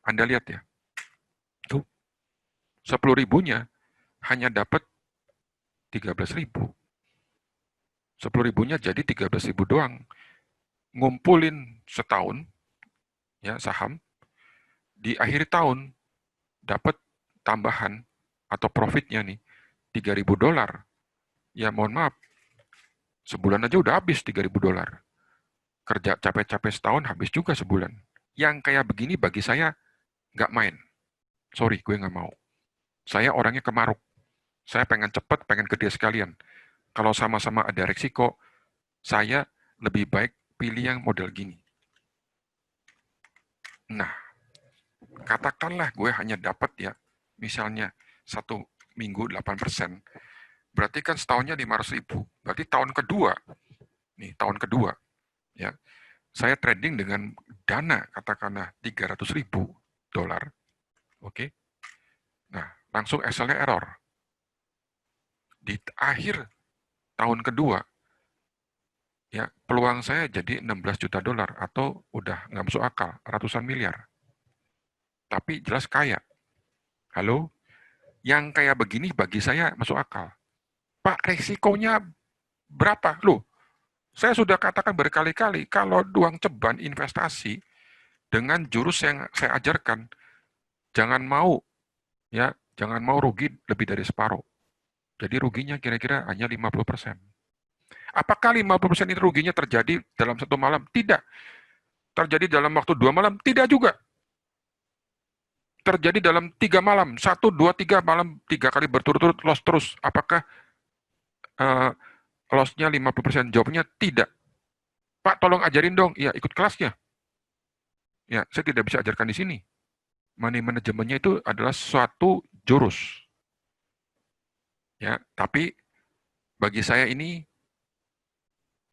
Anda lihat ya, tuh 10 ribunya hanya dapat 13 ribu. 10 ribunya jadi 13 ribu doang. Ngumpulin setahun, ya saham, di akhir tahun dapat tambahan atau profitnya nih, 3.000 dolar. Ya mohon maaf, sebulan aja udah habis 3.000 dolar. Kerja capek-capek setahun habis juga sebulan. Yang kayak begini bagi saya nggak main. Sorry, gue nggak mau. Saya orangnya kemaruk. Saya pengen cepet, pengen gede sekalian. Kalau sama-sama ada resiko, saya lebih baik pilih yang model gini. Nah, katakanlah gue hanya dapat ya, misalnya satu minggu 8%, berarti kan setahunnya 500 ribu. Berarti tahun kedua, nih tahun kedua, ya saya trading dengan dana katakanlah 300 ribu dolar, oke? Nah, langsung Excel-nya error. Di akhir tahun kedua, ya peluang saya jadi 16 juta dolar atau udah nggak masuk akal, ratusan miliar. Tapi jelas kaya. Halo? Yang kayak begini bagi saya masuk akal. Pak, resikonya berapa? Loh, saya sudah katakan berkali-kali, kalau uang ceban investasi dengan jurus yang saya ajarkan, jangan mau ya, jangan mau rugi lebih dari separuh. Jadi ruginya kira-kira hanya 50%. Apakah 50% itu ruginya terjadi dalam satu malam? Tidak. Terjadi dalam waktu 2 malam? Tidak juga. Terjadi dalam 3 malam. 1, 2, 3 malam, 3 kali berturut-turut loss terus. Apakah uh, loss-nya 50%? Jawabnya tidak. Pak, tolong ajarin dong. Ya, ikut kelasnya. Ya, saya tidak bisa ajarkan di sini. Money manajemennya itu adalah suatu jurus. Ya, tapi bagi saya ini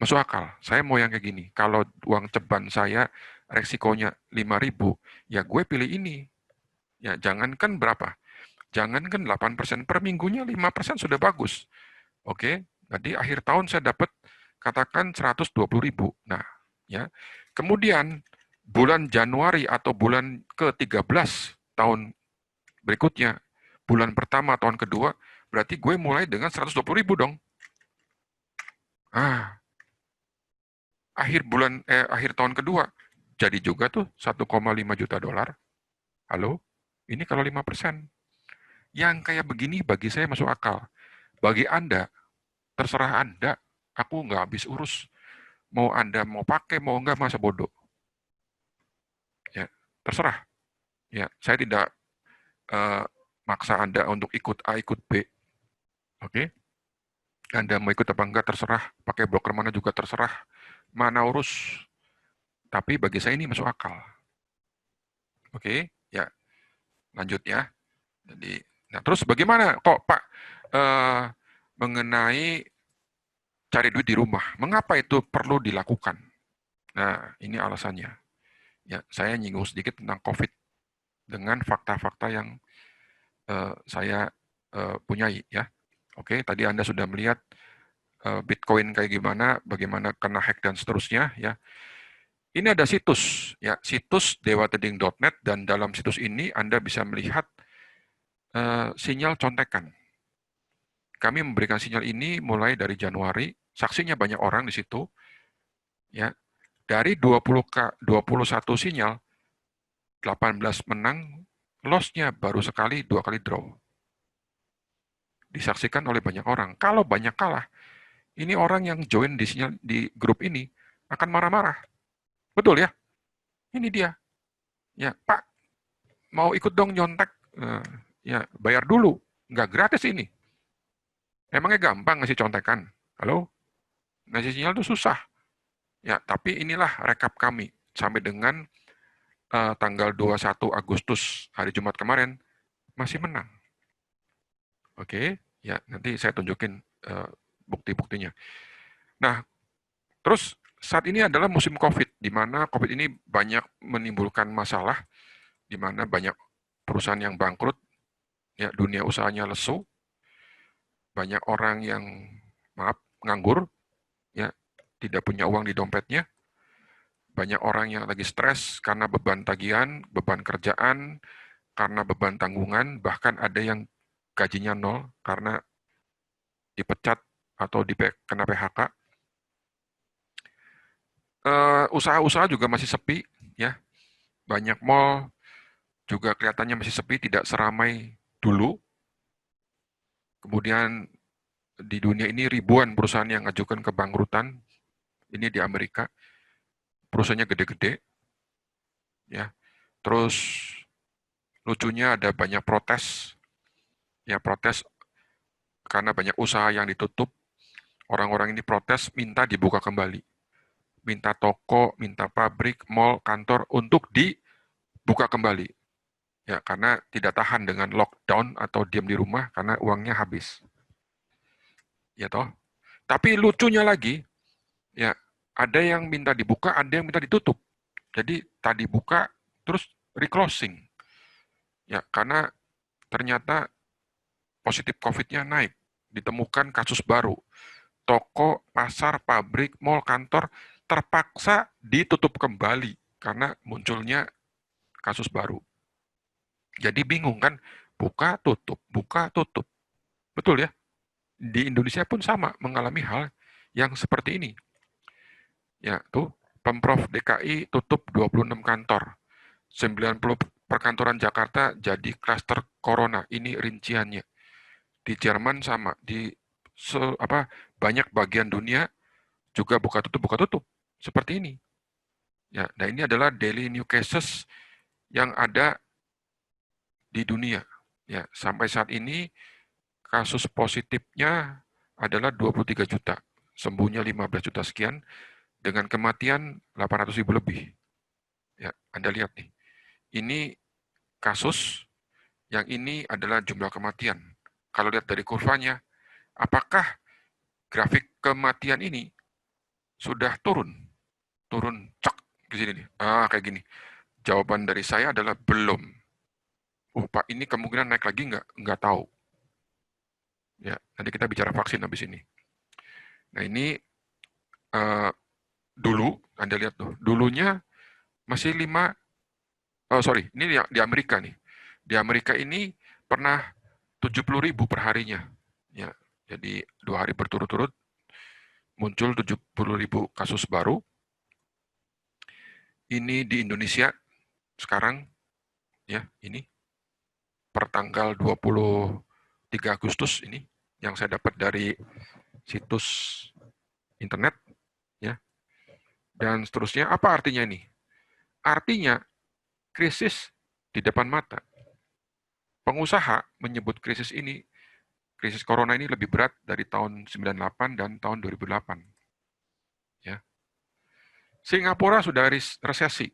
masuk akal. Saya mau yang kayak gini. Kalau uang ceban saya resikonya 5.000, ya gue pilih ini. Ya, jangankan berapa? Jangankan 8% per minggunya, 5% sudah bagus. Oke, jadi akhir tahun saya dapat katakan 120.000. Nah, ya. Kemudian bulan Januari atau bulan ke-13 tahun berikutnya, bulan pertama tahun kedua, berarti gue mulai dengan 120.000 dong. Ah, akhir tahun kedua jadi juga tuh 1,5 juta dolar. Halo? Ini kalau 5%. Yang kayak begini bagi saya masuk akal. Bagi Anda, terserah Anda, aku nggak habis urus. Mau Anda mau pakai, mau nggak, masa bodoh. Ya, terserah. Ya, saya tidak uh, maksa Anda untuk ikut A, ikut B. Oke? Anda mau ikut apa enggak, terserah. Pakai broker mana juga terserah. Mana urus. Tapi bagi saya ini masuk akal. Oke? Ya, lanjut ya. Jadi Nah, terus bagaimana kok Pak mengenai cari duit di rumah? Mengapa itu perlu dilakukan? Nah, ini alasannya. Ya, saya nyinggung sedikit tentang COVID dengan fakta-fakta yang saya punyai ya. Oke, tadi Anda sudah melihat Bitcoin kayak gimana, bagaimana kena hack dan seterusnya ya. Ini ada situs ya, situs dewateding.net, dan dalam situs ini Anda bisa melihat sinyal contekan. Kami memberikan sinyal ini mulai dari Januari, saksinya banyak orang di situ ya. Dari 21 sinyal, 18 menang, loss-nya baru sekali, 2 kali draw. Disaksikan oleh banyak orang. Kalau banyak kalah, ini orang yang join di grup ini akan marah-marah. Betul ya? Ini dia. Ya, Pak, mau ikut dong nyontek. Ya, bayar dulu. Nggak gratis ini. Emangnya gampang ngasih contekan? Halo? Ngasih sinyal itu susah. Ya, tapi inilah rekap kami sampai dengan tanggal 21 Agustus, hari Jumat kemarin, masih menang. Oke, ya nanti saya tunjukin bukti-buktinya. Nah, terus saat ini adalah musim COVID, di mana COVID ini banyak menimbulkan masalah, di mana banyak perusahaan yang bangkrut, ya dunia usahanya lesu, banyak orang yang nganggur, ya tidak punya uang di dompetnya, banyak orang yang lagi stres karena beban tagihan, beban kerjaan, karena beban tanggungan, bahkan ada yang gajinya nol karena dipecat atau kena PHK. Usaha-usaha juga masih sepi, ya. Banyak mall juga kelihatannya masih sepi, tidak seramai dulu. Kemudian di dunia ini ribuan perusahaan yang ngajukan kebangkrutan. Ini di Amerika, perusahaannya gede-gede, ya. Terus lucunya ada banyak protes, ya protes karena banyak usaha yang ditutup. Orang-orang ini protes minta dibuka kembali, minta toko, minta pabrik, mall, kantor untuk dibuka kembali. Ya, karena tidak tahan dengan lockdown atau diam di rumah karena uangnya habis. Ya toh. Tapi lucunya lagi, ya ada yang minta dibuka, ada yang minta ditutup. Jadi tadi buka terus reclosing. Ya, karena ternyata positif COVID-nya naik, ditemukan kasus baru. Toko, pasar, pabrik, mal, kantor terpaksa ditutup kembali karena munculnya kasus baru. Jadi bingung kan, buka tutup, buka tutup. Betul ya? Di Indonesia pun sama mengalami hal yang seperti ini. Ya, tuh Pemprov DKI tutup 26 kantor. 90 perkantoran Jakarta jadi klaster corona. Ini rinciannya. Di Jerman sama, di banyak bagian dunia juga buka tutup seperti ini. Ya, nah ini adalah daily new cases yang ada di dunia. Ya, sampai saat ini kasus positifnya adalah 23 juta, sembuhnya 15 juta sekian, dengan kematian 800.000 lebih. Ya, Anda lihat nih, ini kasus, yang ini adalah jumlah kematian. Kalau lihat dari kurvanya, apakah grafik kematian ini sudah turun? Turun, cek, di sini nih. Kayak gini. Jawaban dari saya adalah belum. Pak, ini kemungkinan naik lagi nggak? Nggak tahu. Ya, nanti kita bicara vaksin habis ini. Nah, ini uh, dulu, Anda lihat tuh, dulunya masih 5, oh sorry, ini di Amerika nih. Di Amerika ini pernah 70.000 per harinya. Ya, jadi 2 hari berturut-turut muncul 70.000 kasus baru. Ini di Indonesia sekarang, ya ini per tanggal 23 Agustus ini yang saya dapat dari situs internet, ya, dan seterusnya. Apa artinya ini? Artinya krisis di depan mata. Pengusaha menyebut krisis corona ini lebih berat dari tahun 98 dan tahun 2008. Ya. Singapura sudah resesi.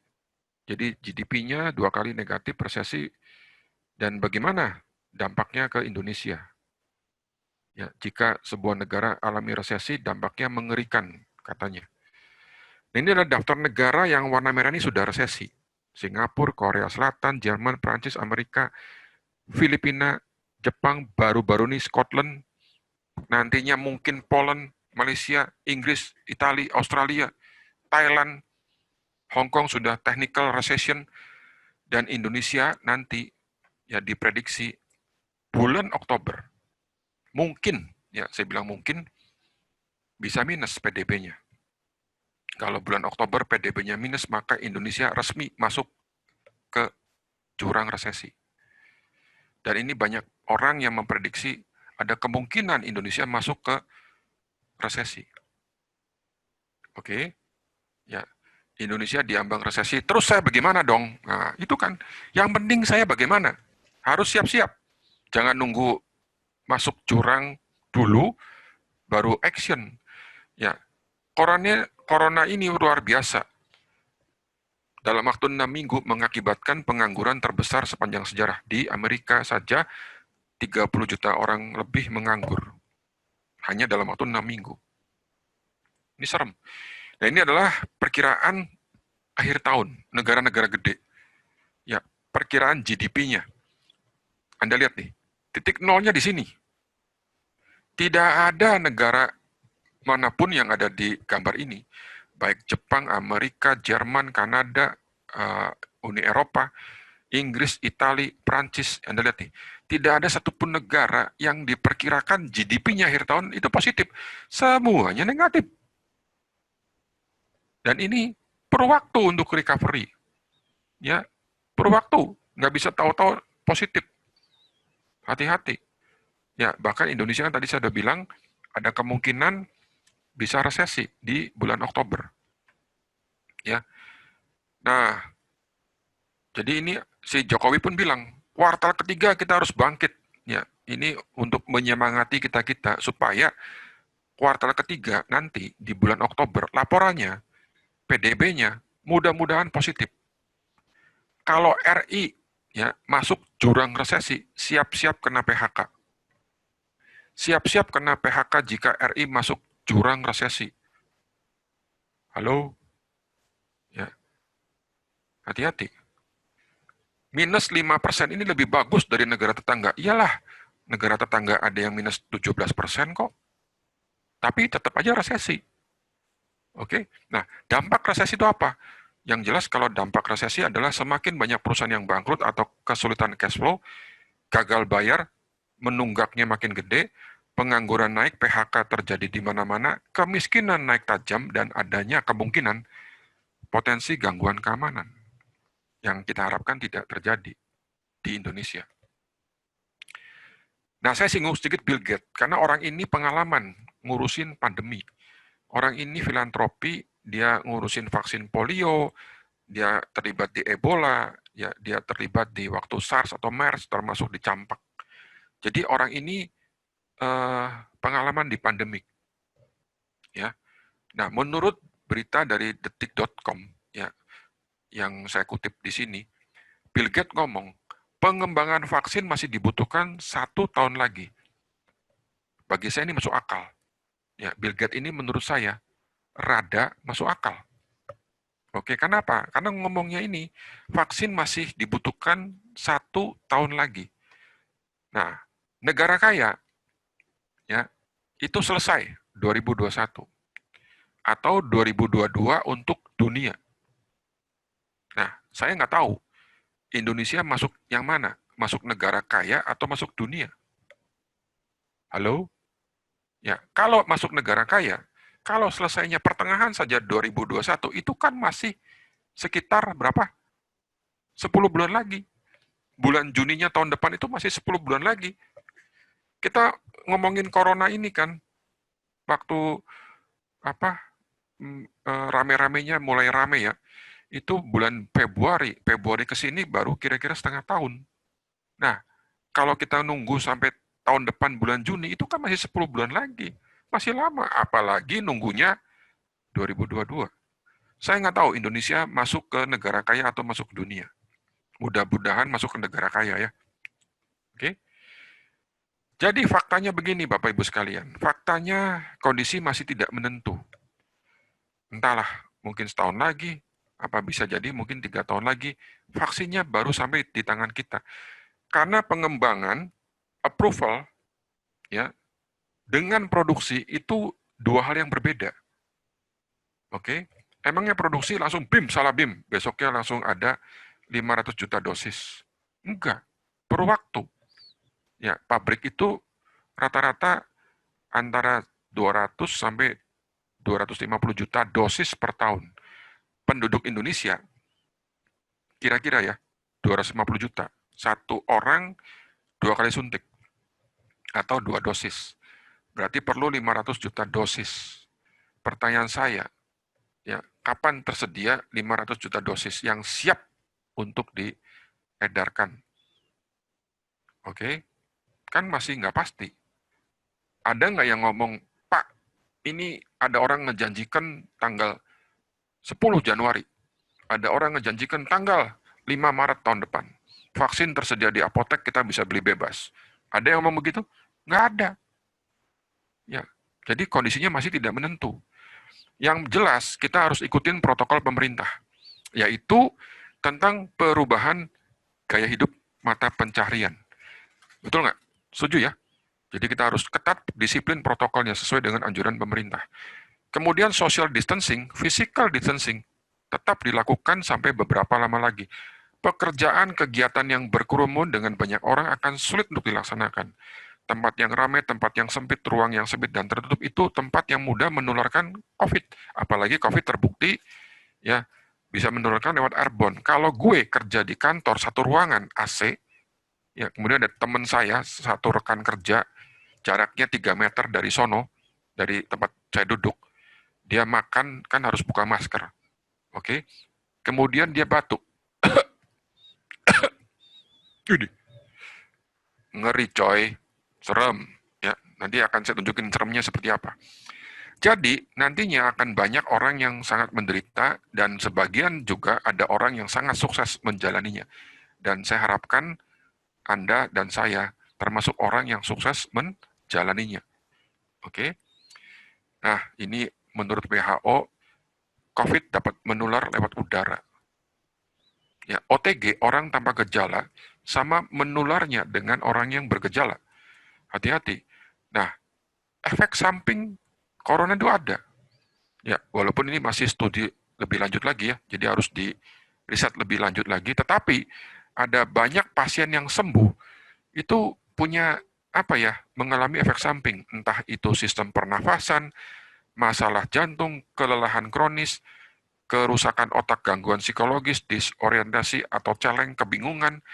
Jadi GDP-nya 2 kali negatif resesi. Dan bagaimana dampaknya ke Indonesia. Ya, jika sebuah negara alami resesi, dampaknya mengerikan, katanya. Nah, ini adalah daftar negara yang warna merah ini sudah resesi. Singapura, Korea Selatan, Jerman, Prancis, Amerika, Filipina, Jepang, baru-baru ini Scotland, nantinya mungkin Poland, Malaysia, Inggris, Italia, Australia, Thailand, Hong Kong sudah technical recession, dan Indonesia nanti ya diprediksi bulan Oktober. Mungkin, ya saya bilang mungkin, bisa minus PDB-nya. Kalau bulan Oktober PDB-nya minus, maka Indonesia resmi masuk ke jurang resesi. Dan ini banyak orang yang memprediksi ada kemungkinan Indonesia masuk ke resesi. Oke, ya Indonesia diambang resesi. Terus saya bagaimana dong? Nah, itu kan. Yang penting saya bagaimana? Harus siap-siap. Jangan nunggu masuk jurang dulu, baru action. Ya, corona ini luar biasa. Dalam waktu 6 minggu mengakibatkan pengangguran terbesar sepanjang sejarah. Di Amerika saja 30 juta orang lebih menganggur. Hanya dalam waktu 6 minggu. Ini serem. Nah, ini adalah perkiraan akhir tahun, negara-negara gede. Ya, perkiraan GDP-nya. Anda lihat nih, titik nolnya di sini. Tidak ada negara manapun yang ada di gambar ini, baik Jepang, Amerika, Jerman, Kanada, Uni Eropa, Inggris, Italia, Prancis, Anda lihat nih, tidak ada satupun negara yang diperkirakan GDP-nya akhir tahun itu positif. Semuanya negatif. Dan ini perlu waktu untuk recovery. Ya, perlu waktu. Nggak bisa tahu-tahu positif. Hati-hati. Ya, bahkan Indonesia kan tadi saya sudah bilang, ada kemungkinan bisa resesi di bulan Oktober. Ya. Nah, jadi ini si Jokowi pun bilang, kuartal ketiga kita harus bangkit. Ya, ini untuk menyemangati kita-kita supaya kuartal ketiga nanti di bulan Oktober laporannya, PDB-nya mudah-mudahan positif. Kalau RI ya masuk jurang resesi, siap-siap kena PHK. Siap-siap kena PHK jika RI masuk jurang resesi. Halo? Ya, hati-hati. Minus 5% ini lebih bagus dari negara tetangga. Iyalah, negara tetangga ada yang minus 17% kok. Tapi tetap aja resesi. Oke? Nah, dampak resesi itu apa? Yang jelas kalau dampak resesi adalah semakin banyak perusahaan yang bangkrut atau kesulitan cash flow, gagal bayar, menunggaknya makin gede, pengangguran naik, PHK terjadi di mana-mana, kemiskinan naik tajam, dan adanya kemungkinan potensi gangguan keamanan yang kita harapkan tidak terjadi di Indonesia. Nah, saya singgung sedikit Bill Gates, karena orang ini pengalaman ngurusin pandemi. Orang ini filantropi, dia ngurusin vaksin polio, dia terlibat di Ebola, ya, dia terlibat di waktu SARS atau MERS, termasuk di campak. Jadi orang ini pengalaman di pandemik. Ya. Nah, menurut berita dari detik.com, ya, yang saya kutip di sini, Bill Gates ngomong, pengembangan vaksin masih dibutuhkan 1 tahun lagi. Bagi saya ini masuk akal. Ya, Bill Gates ini menurut saya rada masuk akal. Oke, kenapa? Karena ngomongnya ini, vaksin masih dibutuhkan 1 tahun lagi. Nah, negara kaya, ya, itu selesai 2021 atau 2022 untuk dunia. Nah, saya nggak tahu Indonesia masuk yang mana? Masuk negara kaya atau masuk dunia? Halo? Ya, kalau masuk negara kaya, kalau selesainya pertengahan saja 2021, itu kan masih sekitar berapa? 10 bulan lagi. Bulan Juninya tahun depan itu masih 10 bulan lagi. Kita ngomongin corona ini kan, waktu apa rame-ramenya mulai rame ya, itu bulan Februari ke sini baru kira-kira setengah tahun. Nah, kalau kita nunggu sampai tahun depan bulan Juni, itu kan masih 10 bulan lagi. Masih lama, apalagi nunggunya 2022. Saya nggak tahu Indonesia masuk ke negara kaya atau masuk dunia. Mudah-mudahan masuk ke negara kaya ya. Oke. Jadi faktanya begini Bapak Ibu sekalian, faktanya kondisi masih tidak menentu. Entahlah, mungkin setahun lagi, apa bisa jadi mungkin 3 tahun lagi, vaksinnya baru sampai di tangan kita. Karena pengembangan, approval, ya, dengan produksi itu dua hal yang berbeda. Oke? Emangnya produksi langsung BIM, salah BIM, besoknya langsung ada 500 juta dosis. Enggak, perlu waktu. Ya, pabrik itu rata-rata antara 200 sampai 250 juta dosis per tahun. Penduduk Indonesia kira-kira ya 250 juta. Satu orang 2 kali suntik atau 2 dosis. Berarti perlu 500 juta dosis. Pertanyaan saya, ya, kapan tersedia 500 juta dosis yang siap untuk diedarkan? Oke, kan masih nggak pasti. Ada nggak yang ngomong, Pak, ini ada orang ngejanjikan tanggal 10 Januari, ada orang ngejanjikan tanggal 5 Maret tahun depan. Vaksin tersedia di apotek, kita bisa beli bebas. Ada yang ngomong begitu? Nggak ada. Ya, jadi kondisinya masih tidak menentu. Yang jelas, kita harus ikutin protokol pemerintah, yaitu tentang perubahan gaya hidup mata pencaharian. Betul nggak? Setuju ya? Jadi kita harus ketat disiplin protokolnya sesuai dengan anjuran pemerintah. Kemudian social distancing, physical distancing, tetap dilakukan sampai beberapa lama lagi. Pekerjaan kegiatan yang berkerumun dengan banyak orang akan sulit untuk dilaksanakan. Tempat yang ramai, tempat yang sempit, ruang yang sempit dan tertutup itu tempat yang mudah menularkan COVID. Apalagi COVID terbukti ya bisa menularkan lewat airborne. Kalau gue kerja di kantor satu ruangan AC, ya kemudian ada teman saya satu rekan kerja jaraknya 3 meter dari sono, dari tempat saya duduk, dia makan kan harus buka masker. Oke. Kemudian dia batuk. Ini ngeri coy, serem. Ya, nanti akan saya tunjukin seremnya seperti apa. Jadi, nantinya akan banyak orang yang sangat menderita dan sebagian juga ada orang yang sangat sukses menjalaninya. Dan saya harapkan Anda dan saya termasuk orang yang sukses menjalaninya. Oke. Nah, ini menurut WHO, COVID dapat menular lewat udara. Ya, OTG, orang tanpa gejala, sama menularnya dengan orang yang bergejala. Hati-hati. Nah, efek samping corona itu ada. Ya, walaupun ini masih studi lebih lanjut lagi ya, jadi harus di riset lebih lanjut lagi, tetapi ada banyak pasien yang sembuh itu punya apa ya, mengalami efek samping, entah itu sistem pernafasan, masalah jantung, kelelahan kronis, kerusakan otak, gangguan psikologis, disorientasi atau celeng, kebingungan,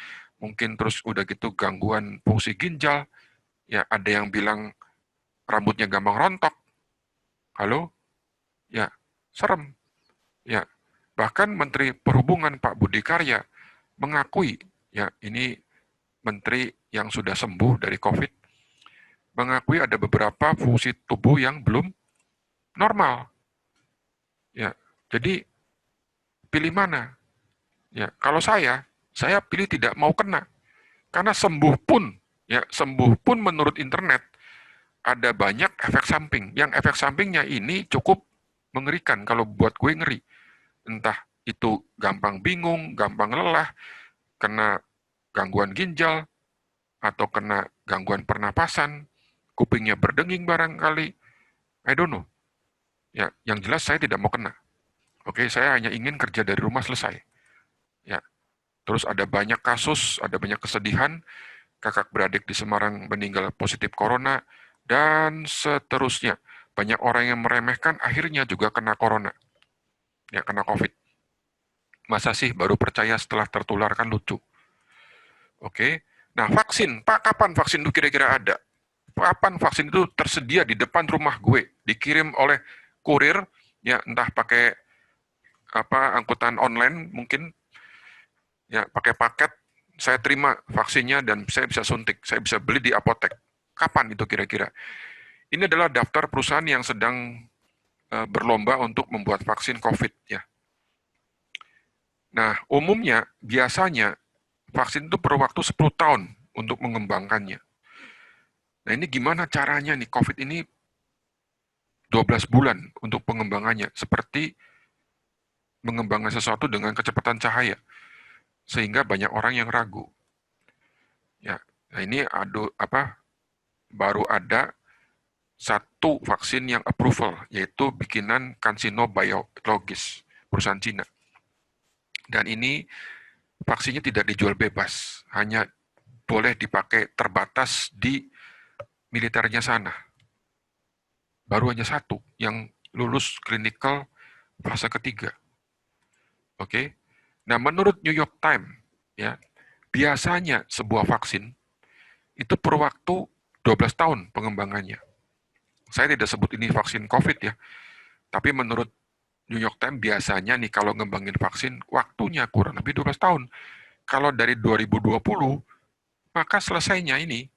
mungkin terus udah gitu gangguan fungsi ginjal, ya ada yang bilang rambutnya gampang rontok, halo, ya serem, ya bahkan Menteri Perhubungan Pak Budi Karya mengakui, ya ini Menteri yang sudah sembuh dari COVID, mengakui ada beberapa fungsi tubuh yang belum normal, ya jadi pilih mana? Ya kalau saya pilih tidak mau kena. Karena sembuh pun, ya sembuh pun menurut internet ada banyak efek samping. Yang efek sampingnya ini cukup mengerikan kalau buat gue ngeri. Entah itu gampang bingung, gampang lelah, kena gangguan ginjal, atau kena gangguan pernapasan, kupingnya berdenging barangkali. I don't know. Ya, yang jelas saya tidak mau kena. Oke, saya hanya ingin kerja dari rumah selesai. Ya, terus ada banyak kasus, ada banyak kesedihan, kakak beradik di Semarang meninggal positif corona, dan seterusnya. Banyak orang yang meremehkan, akhirnya juga kena corona. Ya, kena COVID. Masa sih baru percaya setelah tertular, kan lucu. Oke. Nah, vaksin. Pak, kapan vaksin itu kira-kira ada? Kapan vaksin itu tersedia di depan rumah gue? Dikirim oleh kurir, ya entah pakai apa angkutan online mungkin, ya pakai paket, saya terima vaksinnya dan saya bisa suntik, saya bisa beli di apotek. Kapan itu kira-kira? Ini adalah daftar perusahaan yang sedang berlomba untuk membuat vaksin COVID ya. Nah, umumnya biasanya vaksin itu perlu waktu 10 tahun untuk mengembangkannya. Nah ini gimana caranya nih COVID ini 12 bulan untuk pengembangannya, seperti mengembangkan sesuatu dengan kecepatan cahaya, sehingga banyak orang yang ragu. Ya, nah ini baru ada satu vaksin yang approval, yaitu bikinan CanSino Biologis, perusahaan Cina. Dan ini vaksinnya tidak dijual bebas, hanya boleh dipakai terbatas di militernya sana. Baru hanya satu yang lulus clinical fase ketiga. Oke. Nah, menurut New York Times, ya, biasanya sebuah vaksin itu perlu waktu 12 tahun pengembangannya. Saya tidak sebut ini vaksin COVID ya, tapi menurut New York Times biasanya nih kalau ngembangin vaksin waktunya kurang lebih 12 tahun. Kalau dari 2020, maka selesainya ini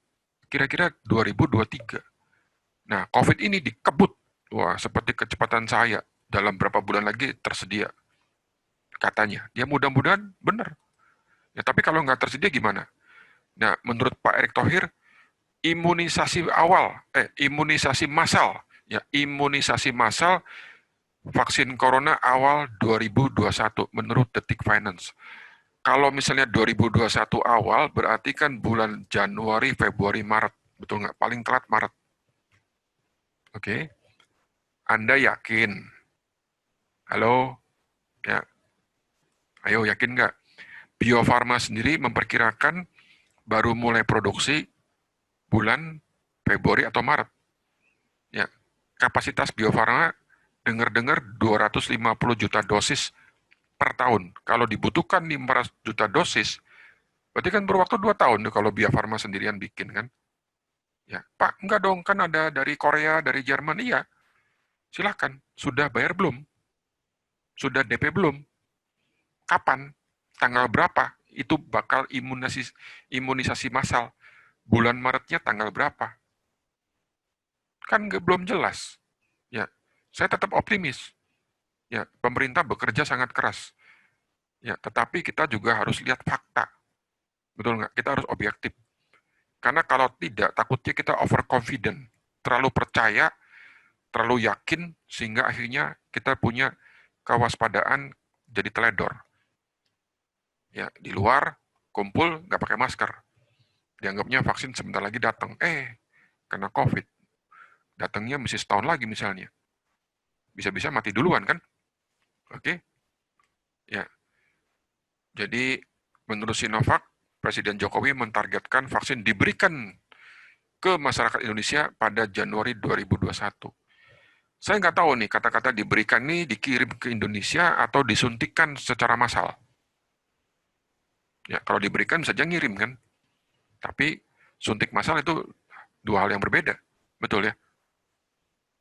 kira-kira 2023. Nah, COVID ini dikebut. Wah, seperti kecepatan cahaya. Dalam berapa bulan lagi tersedia, katanya. Ya mudah-mudahan benar. Ya, tapi kalau nggak tersedia gimana? Nah, menurut Pak Erick Thohir, imunisasi massal, ya imunisasi massal vaksin corona awal 2021 menurut Detik Finance. Kalau misalnya 2021 awal, berarti kan bulan Januari, Februari, Maret. Betul nggak? Paling telat Maret. Oke. Anda yakin? Halo? Ya, ayo yakin nggak? Bio Farma sendiri memperkirakan baru mulai produksi bulan Februari atau Maret. Ya, kapasitas Bio Farma dengar-dengar 250 juta dosis per tahun. Kalau dibutuhkan 500 juta dosis, berarti kan berwaktu 2 tahun kalau Bio Farma sendirian bikin kan. Ya, Pak, enggak dong, kan ada dari Korea, dari Jerman, iya. Silahkan, sudah bayar belum? Sudah DP belum? Kapan? Tanggal berapa? Itu bakal imunisasi massal. Bulan Maretnya tanggal berapa? Kan belum jelas. Ya, saya tetap optimis. Ya, pemerintah bekerja sangat keras. Ya, tetapi kita juga harus lihat fakta. Betul nggak? Kita harus objektif. Karena kalau tidak, takutnya kita overconfident. Terlalu percaya, terlalu yakin, sehingga akhirnya kita punya kewaspadaan jadi teledor. Ya, di luar, kumpul, nggak pakai masker. Dianggapnya vaksin sebentar lagi datang. Kena COVID. Datangnya mesti setahun lagi misalnya. Bisa-bisa mati duluan kan? Oke? Ya, jadi menurut Sinovac, Presiden Jokowi mentargetkan vaksin diberikan ke masyarakat Indonesia pada Januari 2021. Saya nggak tahu nih, kata-kata diberikan nih dikirim ke Indonesia atau disuntikan secara massal. Ya, kalau diberikan saja ngirim kan. Tapi suntik massal itu dua hal yang berbeda. Betul ya?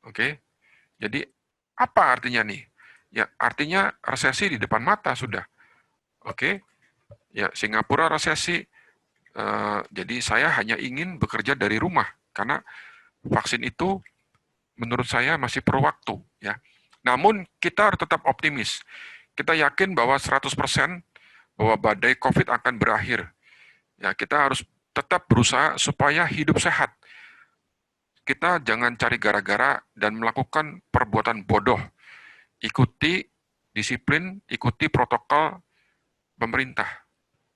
Oke. Jadi apa artinya nih? Ya, artinya resesi di depan mata sudah. Oke. Ya, Singapura resesi. Jadi saya hanya ingin bekerja dari rumah karena vaksin itu menurut saya masih perlu waktu ya. Namun kita harus tetap optimis. Kita yakin bahwa 100% bahwa badai COVID akan berakhir. Ya, kita harus tetap berusaha supaya hidup sehat. Kita jangan cari gara-gara dan melakukan perbuatan bodoh. Ikuti disiplin, ikuti protokol pemerintah.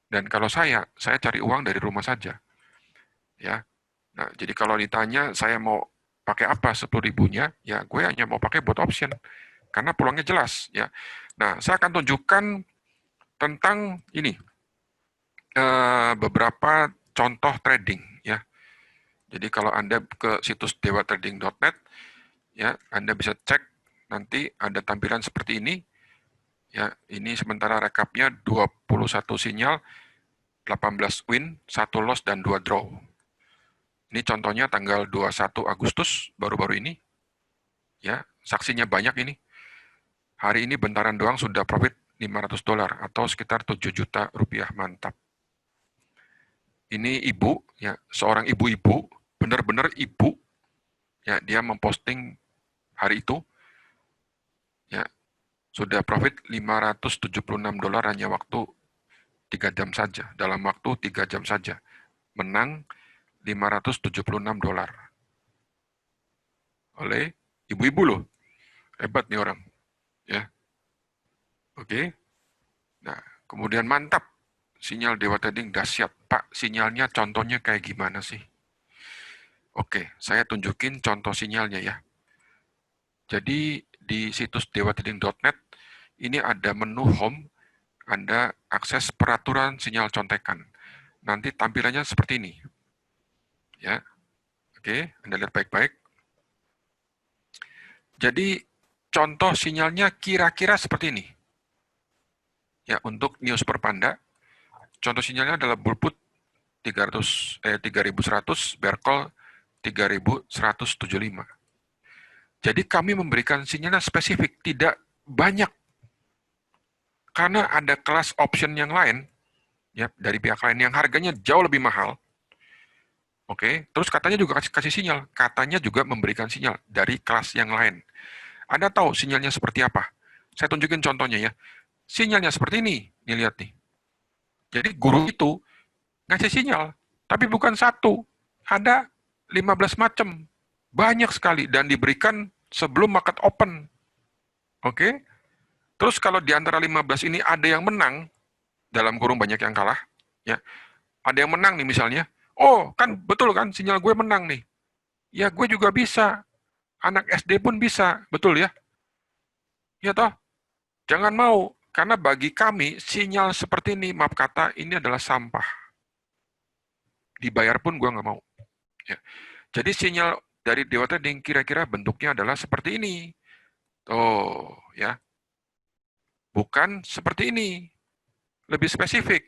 Dan kalau saya cari uang dari rumah saja. Ya. Nah, jadi kalau ditanya saya mau pakai apa 10 ribunya, ya gue hanya mau pakai buat option. Karena peluangnya jelas. Ya. Nah, saya akan tunjukkan tentang ini. Beberapa contoh trading. Ya. Jadi kalau Anda ke situs dewatrading.net, ya Anda bisa cek nanti ada tampilan seperti ini. Ya, ini sementara rekapnya 21 sinyal, 18 win, 1 loss dan 2 draw. Ini contohnya tanggal 21 Agustus baru-baru ini. Ya, saksinya banyak ini. Hari ini bentaran doang sudah profit $500 atau sekitar 7 juta rupiah, mantap. Ini ibu, ya, seorang ibu-ibu, benar-benar ibu, ya, dia memposting hari itu, ya, sudah profit $576 hanya waktu 3 jam saja, dalam waktu 3 jam saja. Menang $576 oleh ibu-ibu loh. Hebat nih orang, ya. Oke. Nah, kemudian mantap. Sinyal Dewa Trading dahsyat. Pak, sinyalnya contohnya kayak gimana sih? Oke, saya tunjukin contoh sinyalnya ya. Jadi di situs dewatrading.net ini ada menu home, Anda akses peraturan sinyal contekan. Nanti tampilannya seperti ini. Ya. Oke, Anda lihat baik-baik. Jadi contoh sinyalnya kira-kira seperti ini. Ya, untuk News per Panda, contoh sinyalnya adalah Bullput 3100, Berkol 3175. Jadi kami memberikan sinyalnya spesifik, tidak banyak. Karena ada kelas option yang lain, ya, dari pihak lain yang harganya jauh lebih mahal. Oke, terus katanya juga kasih sinyal, katanya juga memberikan sinyal dari kelas yang lain. Anda tahu sinyalnya seperti apa? Saya tunjukin contohnya ya. Sinyalnya seperti ini, nih lihat nih. Jadi guru itu ngasih sinyal, tapi bukan satu, ada 15 macam, banyak sekali, dan diberikan sebelum market open. Oke, terus kalau di antara 15 ini ada yang menang, dalam kurung banyak yang kalah, ya, ada yang menang nih misalnya, oh kan betul kan sinyal gue menang nih, ya gue juga bisa, anak SD pun bisa, betul ya, ya toh, jangan mau, karena bagi kami sinyal seperti ini, maaf kata, ini adalah sampah, dibayar pun gue nggak mau. Ya. Jadi sinyal dari Dewa Trading kira-kira bentuknya adalah seperti ini, oh ya, bukan seperti ini, lebih spesifik.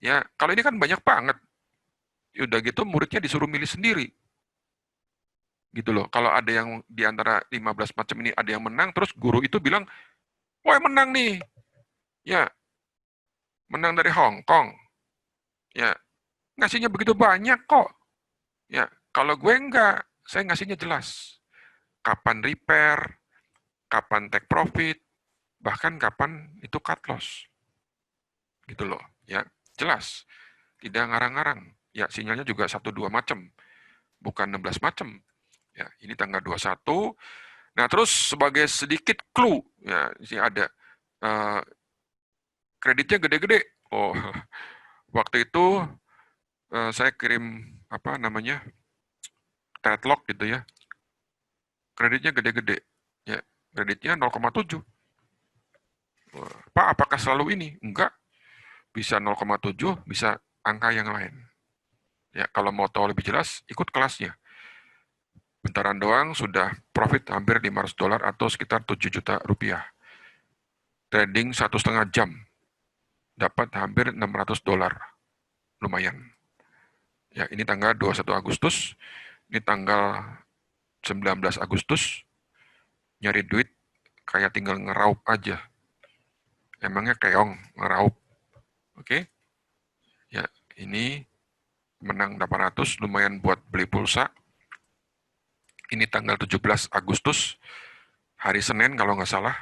Ya, kalau ini kan banyak banget. Udah gitu muridnya disuruh milih sendiri. Gitu loh. Kalau ada yang di antara 15 macam ini ada yang menang, terus guru itu bilang, "Wah, menang nih." Ya, menang dari Hong Kong. Ya, ngasihnya begitu banyak kok. Ya, kalau gue enggak, saya ngasihnya jelas. Kapan repair, kapan take profit, bahkan kapan itu cut loss. Gitu loh. Ya, jelas. Tidak ngarang-ngarang. Ya, sinyalnya juga 1-2 macam, bukan 16 macam. Ya, ini tanggal 21. Nah, terus sebagai sedikit clue, ya, di sini ada kreditnya gede-gede. Oh, waktu itu saya kirim apa namanya trade gitu ya, kreditnya gede-gede, ya, kreditnya 0,7. Pak, apakah selalu ini? Enggak, bisa 0,7, bisa angka yang lain. Ya, kalau mau tahu lebih jelas, ikut kelasnya. Bentaran doang sudah profit hampir $500 atau sekitar 7 juta rupiah. Trading 1,5 jam, dapat hampir $600. Lumayan. Ya, ini tanggal 21 Agustus, ini tanggal 19 Agustus, nyari duit kayak tinggal ngeraup aja. Emangnya keong ngeraup. Oke? Ya, ini menang 800, lumayan buat beli pulsa. Ini tanggal 17 Agustus, hari Senin kalau nggak salah,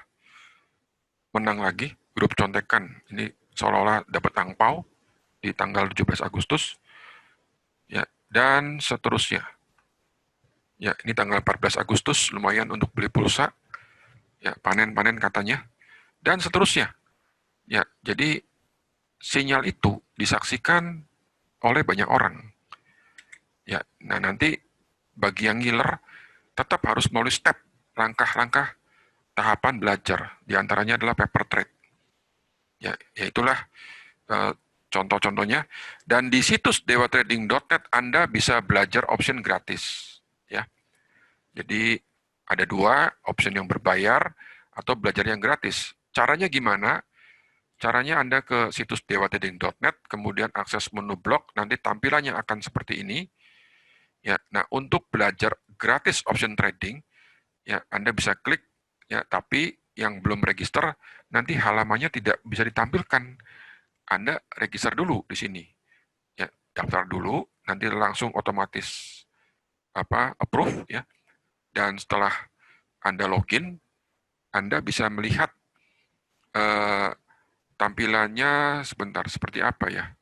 menang lagi, grup contekan. Ini seolah-olah dapat angpau di tanggal 17 Agustus. Ya, dan seterusnya. Ya, ini tanggal 14 Agustus, lumayan untuk beli pulsa. Ya, panen-panen katanya. Dan seterusnya. Ya, jadi sinyal itu disaksikan oleh banyak orang. Ya, nah nanti bagi yang ngiler tetap harus melalui step, langkah-langkah tahapan belajar. Di antaranya adalah paper trade. Ya, itulah contoh-contohnya. Dan di situs dewatrading.net Anda bisa belajar option gratis. Ya, jadi ada dua, option yang berbayar atau belajar yang gratis. Caranya gimana? Caranya Anda ke situs dewatrading.net, kemudian akses menu blog, nanti tampilannya akan seperti ini. Ya, nah untuk belajar gratis option trading, ya Anda bisa klik, ya tapi yang belum register nanti halamannya tidak bisa ditampilkan. Anda register dulu di sini, ya daftar dulu, nanti langsung otomatis approve ya. Dan setelah Anda login, Anda bisa melihat eh, tampilannya sebentar seperti apa ya.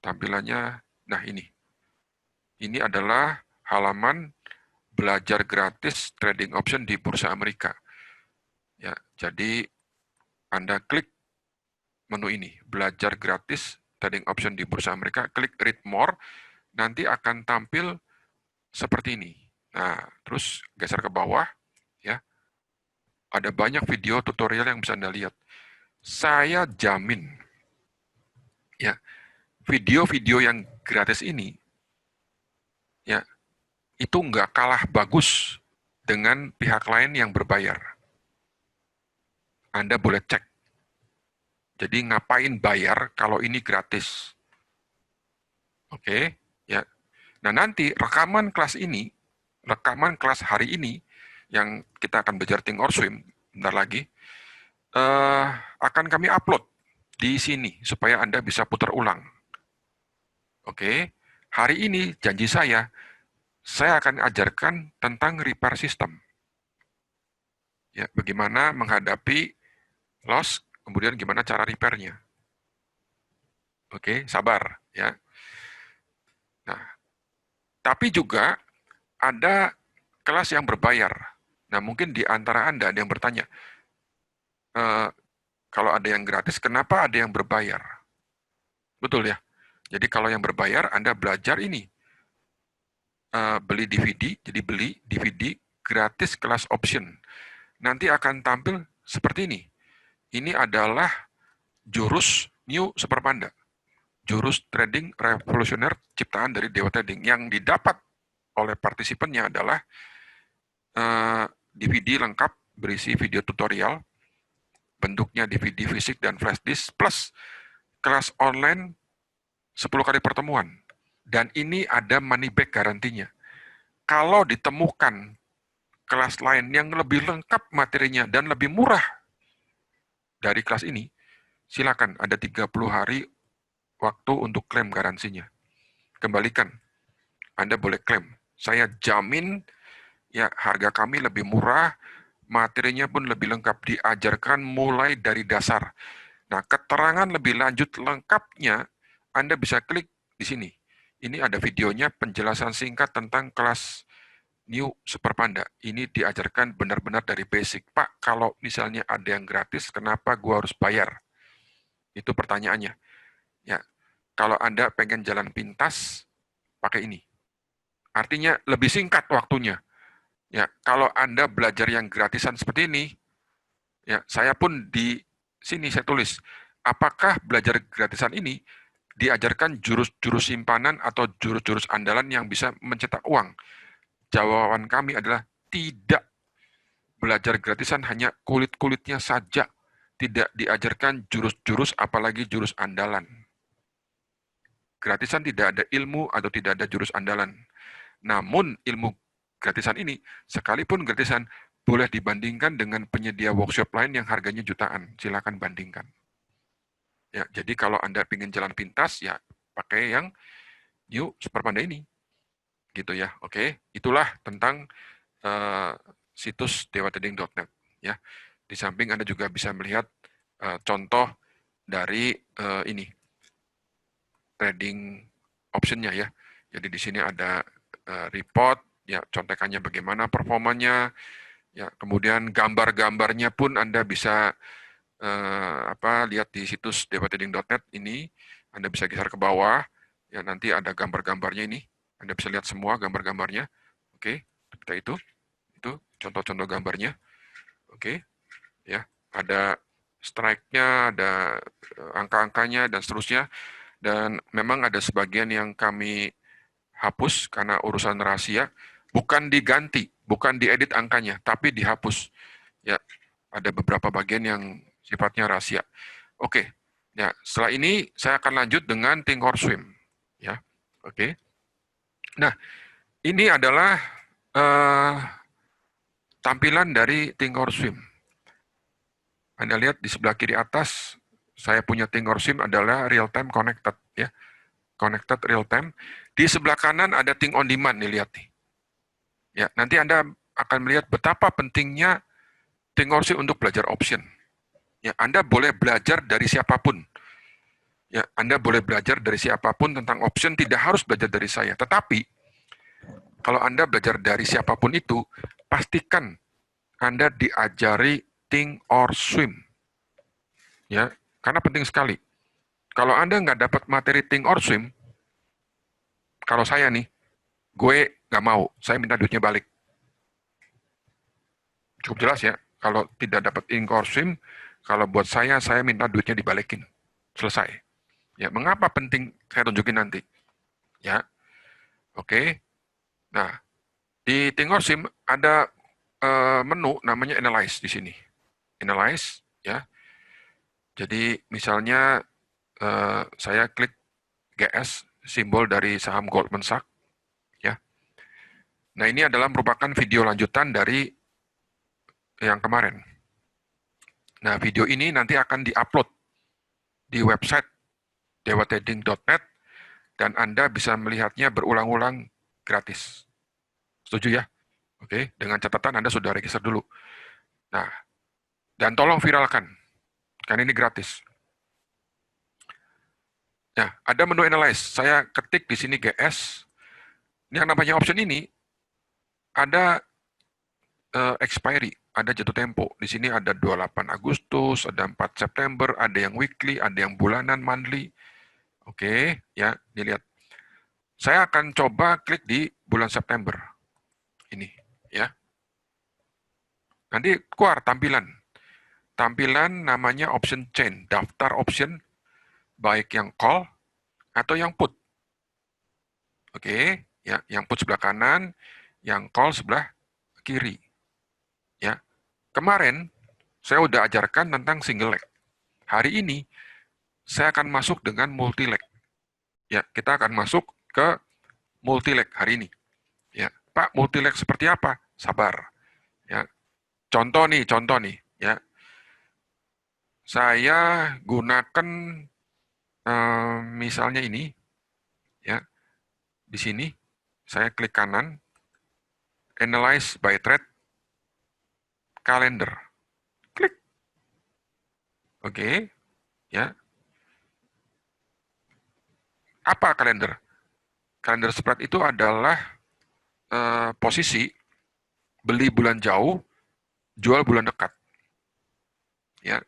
Tampilannya, Nah, ini adalah halaman belajar gratis trading option di Bursa Amerika. Ya, jadi Anda klik menu ini, belajar gratis trading option di Bursa Amerika, klik read more, nanti akan tampil seperti ini. Nah, terus geser ke bawah, ya, ada banyak video tutorial yang bisa Anda lihat. Saya jamin, ya, video-video yang gratis ini, ya, itu nggak kalah bagus dengan pihak lain yang berbayar. Anda boleh cek. Jadi ngapain bayar kalau ini gratis? Oke, ya. Nah, nanti rekaman kelas hari ini yang kita akan belajar Think or Swim bentar lagi, akan kami upload di sini supaya Anda bisa putar ulang. Oke, hari ini janji saya akan ajarkan tentang repair system. Ya, bagaimana menghadapi loss, kemudian gimana cara repair-nya. Oke, sabar ya. Nah, tapi juga ada kelas yang berbayar. Nah, mungkin di antara Anda ada yang bertanya, kalau ada yang gratis, kenapa ada yang berbayar? Betul ya. Jadi kalau yang berbayar, Anda belajar ini. Beli DVD, jadi beli DVD gratis kelas option. Nanti akan tampil seperti ini. Ini adalah jurus New Super Panda. Jurus trading revolusioner ciptaan dari Dewa Trading. Yang didapat oleh partisipannya adalah DVD lengkap berisi video tutorial, bentuknya DVD fisik dan flash disk, plus kelas online 10 kali pertemuan. Dan ini ada money back garantinya. Kalau ditemukan kelas lain yang lebih lengkap materinya dan lebih murah dari kelas ini, silakan ada 30 hari waktu untuk klaim garansinya. Kembalikan. Anda boleh klaim. Saya jamin ya harga kami lebih murah, materinya pun lebih lengkap, diajarkan mulai dari dasar. Nah, keterangan lebih lanjut lengkapnya Anda bisa klik di sini. Ini ada videonya penjelasan singkat tentang kelas New Super Panda. Ini diajarkan benar-benar dari basic. Pak, kalau misalnya ada yang gratis, kenapa gua harus bayar? Itu pertanyaannya. Ya, kalau Anda pengen jalan pintas, pakai ini. Artinya lebih singkat waktunya. Ya, kalau Anda belajar yang gratisan seperti ini, ya, saya pun di sini saya tulis, apakah belajar gratisan ini diajarkan jurus-jurus simpanan atau jurus-jurus andalan yang bisa mencetak uang? Jawaban kami adalah tidak. Belajar gratisan hanya kulit-kulitnya saja. Tidak diajarkan jurus-jurus apalagi jurus andalan. Gratisan tidak ada ilmu atau tidak ada jurus andalan. Namun ilmu gratisan ini, sekalipun gratisan, boleh dibandingkan dengan penyedia workshop lain yang harganya jutaan. Silakan bandingkan. Ya, jadi kalau Anda ingin jalan pintas, ya pakai yang New Super Panda ini. Gitu ya, oke. Itulah tentang situs dewatrading.net. Ya. Di samping Anda juga bisa melihat contoh dari ini trading optionnya ya. Jadi di sini ada report, ya contekannya bagaimana performanya, ya kemudian gambar-gambarnya pun Anda bisa lihat di situs dewatrading.net ini. Anda bisa geser ke bawah, ya nanti ada gambar-gambarnya ini. Anda bisa lihat semua gambar-gambarnya. Oke, kita itu contoh-contoh gambarnya. Oke, ya ada strike-nya, ada angka-angkanya dan seterusnya. Dan memang ada sebagian yang kami hapus karena urusan rahasia, bukan diganti, bukan diedit angkanya, tapi dihapus. Ya, ada beberapa bagian yang sifatnya rahasia. Oke, ya setelah ini saya akan lanjut dengan Think or Swim. Ya, oke. Nah, ini adalah tampilan dari Think or Swim. Anda lihat di sebelah kiri atas, saya punya Think or Swim adalah real time connected, ya, connected real time. Di sebelah kanan ada Think on Demand, nih lihat nih. Ya, nanti Anda akan melihat betapa pentingnya Think or Swim untuk belajar option. Ya, Anda boleh belajar dari siapapun. Ya, Anda boleh belajar dari siapapun tentang option, tidak harus belajar dari saya. Tetapi, kalau Anda belajar dari siapapun itu, pastikan Anda diajari think or swim. Ya, karena penting sekali. Kalau Anda nggak dapat materi think or swim, kalau saya nih, gue nggak mau, saya minta duitnya balik. Cukup jelas ya, kalau tidak dapat think or swim, kalau buat saya minta duitnya dibalikin. Selesai. Ya, mengapa penting saya tunjukin nanti. Ya, oke. Nah, di think or swim ada menu namanya analyze di sini. Analyze, ya. Jadi misalnya saya klik GS, simbol dari saham Goldman Sachs, ya. Nah, ini adalah merupakan video lanjutan dari yang kemarin. Nah, video ini nanti akan diupload di website dewateding.net dan Anda bisa melihatnya berulang-ulang gratis. Setuju ya? Oke, dengan catatan Anda sudah register dulu. Nah, dan tolong viralkan, karena ini gratis. Nah, ada menu analyze. Saya ketik di sini GS. Ini yang namanya option ini ada expiry, ada jatuh tempo. Di sini ada 28 Agustus, ada 4 September, ada yang weekly, ada yang bulanan, monthly. Oke, ya, dilihat. Saya akan coba klik di bulan September. Ini, ya. Nanti keluar tampilan. Tampilan namanya option chain, daftar option baik yang call atau yang put. Oke, ya, yang put sebelah kanan, yang call sebelah kiri. Ya. Kemarin saya udah ajarkan tentang single leg. Hari ini saya akan masuk dengan multi leg. Ya, kita akan masuk ke multi leg hari ini. Ya, Pak, multi leg seperti apa? Sabar. Ya. Contoh nih, ya. Saya gunakan misalnya ini, ya. Di sini saya klik kanan, analyze by trade, calendar. Klik. Oke, ya. Apa kalender? Kalender spread itu adalah posisi beli bulan jauh, jual bulan dekat. Ya,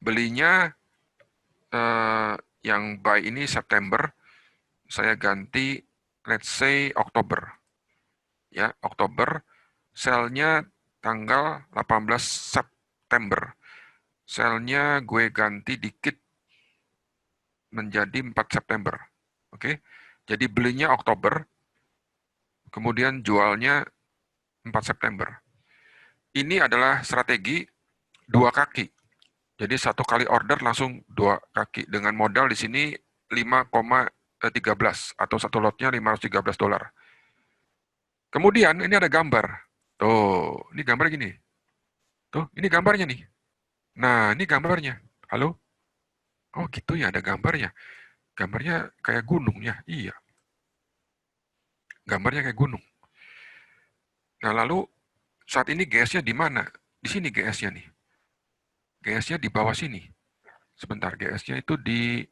belinya yang buy ini September, saya ganti let's say Oktober. Ya, Oktober, sell-nya tanggal 18 September. Sell-nya gue ganti dikit menjadi 4 September. Oke. Jadi belinya Oktober, kemudian jualnya 4 September. Ini adalah strategi dua kaki. Jadi satu kali order langsung dua kaki dengan modal di sini 5,13 atau satu lotnya $513. Kemudian ini ada gambar. Tuh, ini gambar gini. Tuh, ini gambarnya nih. Nah, ini gambarnya. Halo? Oh, gitu ya, ada gambarnya. Gambarnya kayak gunung ya. Iya, gambarnya kayak gunung. Nah, lalu saat ini GS-nya di mana? Di sini GS-nya nih. GS-nya di bawah sini. Sebentar, GS-nya itu di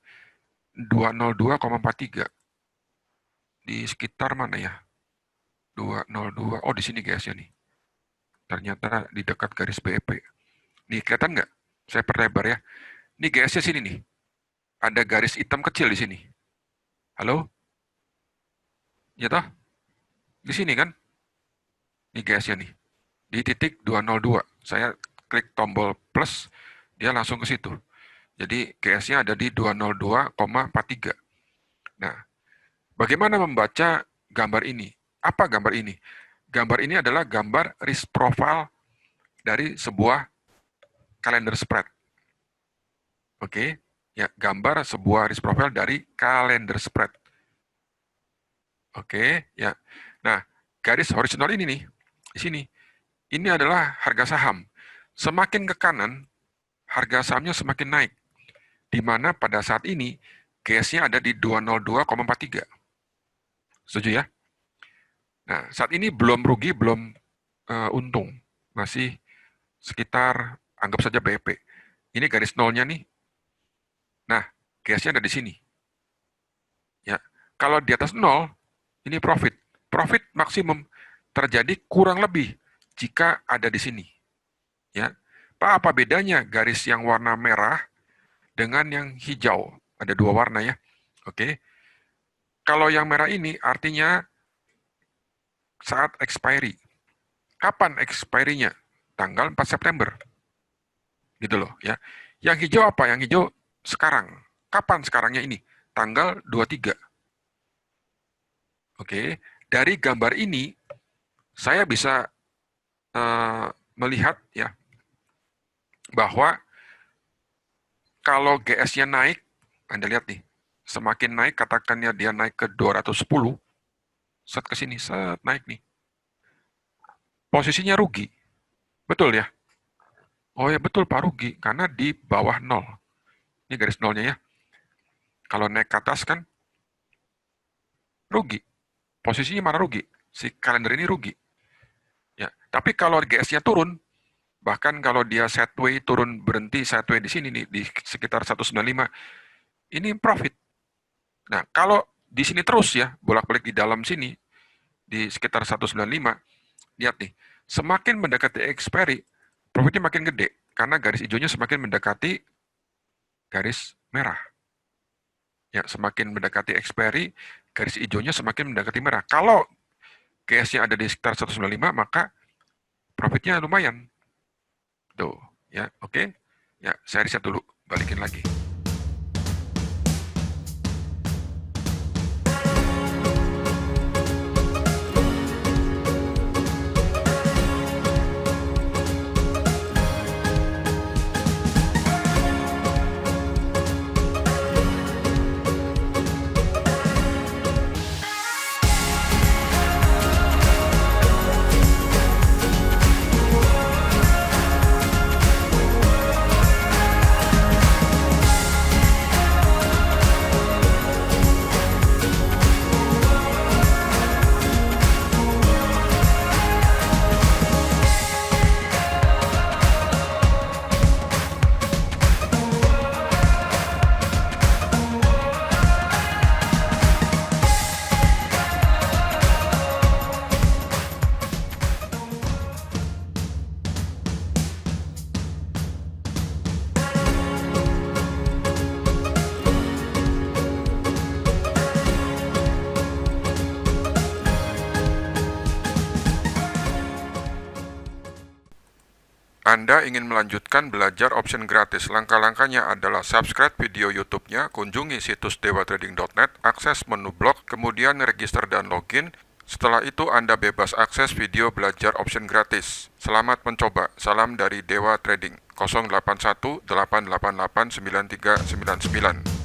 202,43. Di sekitar mana ya? 202. Oh, di sini GS-nya nih. Ternyata di dekat garis BP. Nih, kelihatan nggak? Saya perlebar ya. Ini GS-nya sini nih. Ada garis hitam kecil di sini. Halo? Ya toh? Di sini kan? Ini GS-nya nih. Di titik 202. Saya klik tombol plus, dia langsung ke situ. Jadi GS-nya ada di 202,43. Nah, bagaimana membaca gambar ini? Apa gambar ini? Gambar ini adalah gambar risk profile dari sebuah kalender spread. Oke, ya, gambar sebuah risk profile dari kalender spread. Oke, ya. Nah, garis horizontal ini nih, di sini. Ini adalah harga saham. Semakin ke kanan, harga sahamnya semakin naik. Di mana pada saat ini GS-nya ada di 202,43. Setuju ya? Nah, saat ini belum rugi, belum untung. Masih sekitar, anggap saja BP. Ini garis nolnya nih. Nah, GS-nya ada di sini. Ya, kalau di atas 0, ini profit. Profit maksimum terjadi kurang lebih jika ada di sini. Ya, apa bedanya garis yang warna merah dengan yang hijau? Ada dua warna ya. Oke. Kalau yang merah ini artinya saat expiry. Kapan expiry-nya? Tanggal 4 September. Gitu loh ya. Yang hijau apa? Yang hijau sekarang. Kapan sekarangnya ini? Tanggal 23. Oke. Dari gambar ini saya bisa melihat ya bahwa kalau GS-nya naik, Anda lihat nih, semakin naik, katakannya dia naik ke 210, set ke sini, set naik nih. Posisinya rugi. Betul ya? Oh ya betul Pak, rugi, karena di bawah 0. Ini garis nolnya ya. Kalau naik ke atas kan rugi. Posisinya mana rugi? Si kalender ini rugi. Ya, tapi kalau GS-nya turun, bahkan kalau dia sideways turun berhenti sideways di sini nih di sekitar 195, ini profit. Nah, kalau di sini terus ya, bolak-balik di dalam sini di sekitar 195, lihat nih, semakin mendekati expiry, profitnya makin gede karena garis hijaunya semakin mendekati garis merah. Ya, semakin mendekati expiry, garis hijaunya semakin mendekati merah. Kalau GS-nya ada di sekitar 195, maka profitnya lumayan. Tuh, ya, oke. Ya, saya riset dulu, balikin lagi. Anda ingin melanjutkan belajar option gratis. Langkah-langkahnya adalah subscribe video YouTube-nya, kunjungi situs dewatrading.net, akses menu blog, kemudian register dan login. Setelah itu Anda bebas akses video belajar option gratis. Selamat mencoba. Salam dari Dewa Trading 081 888 9399.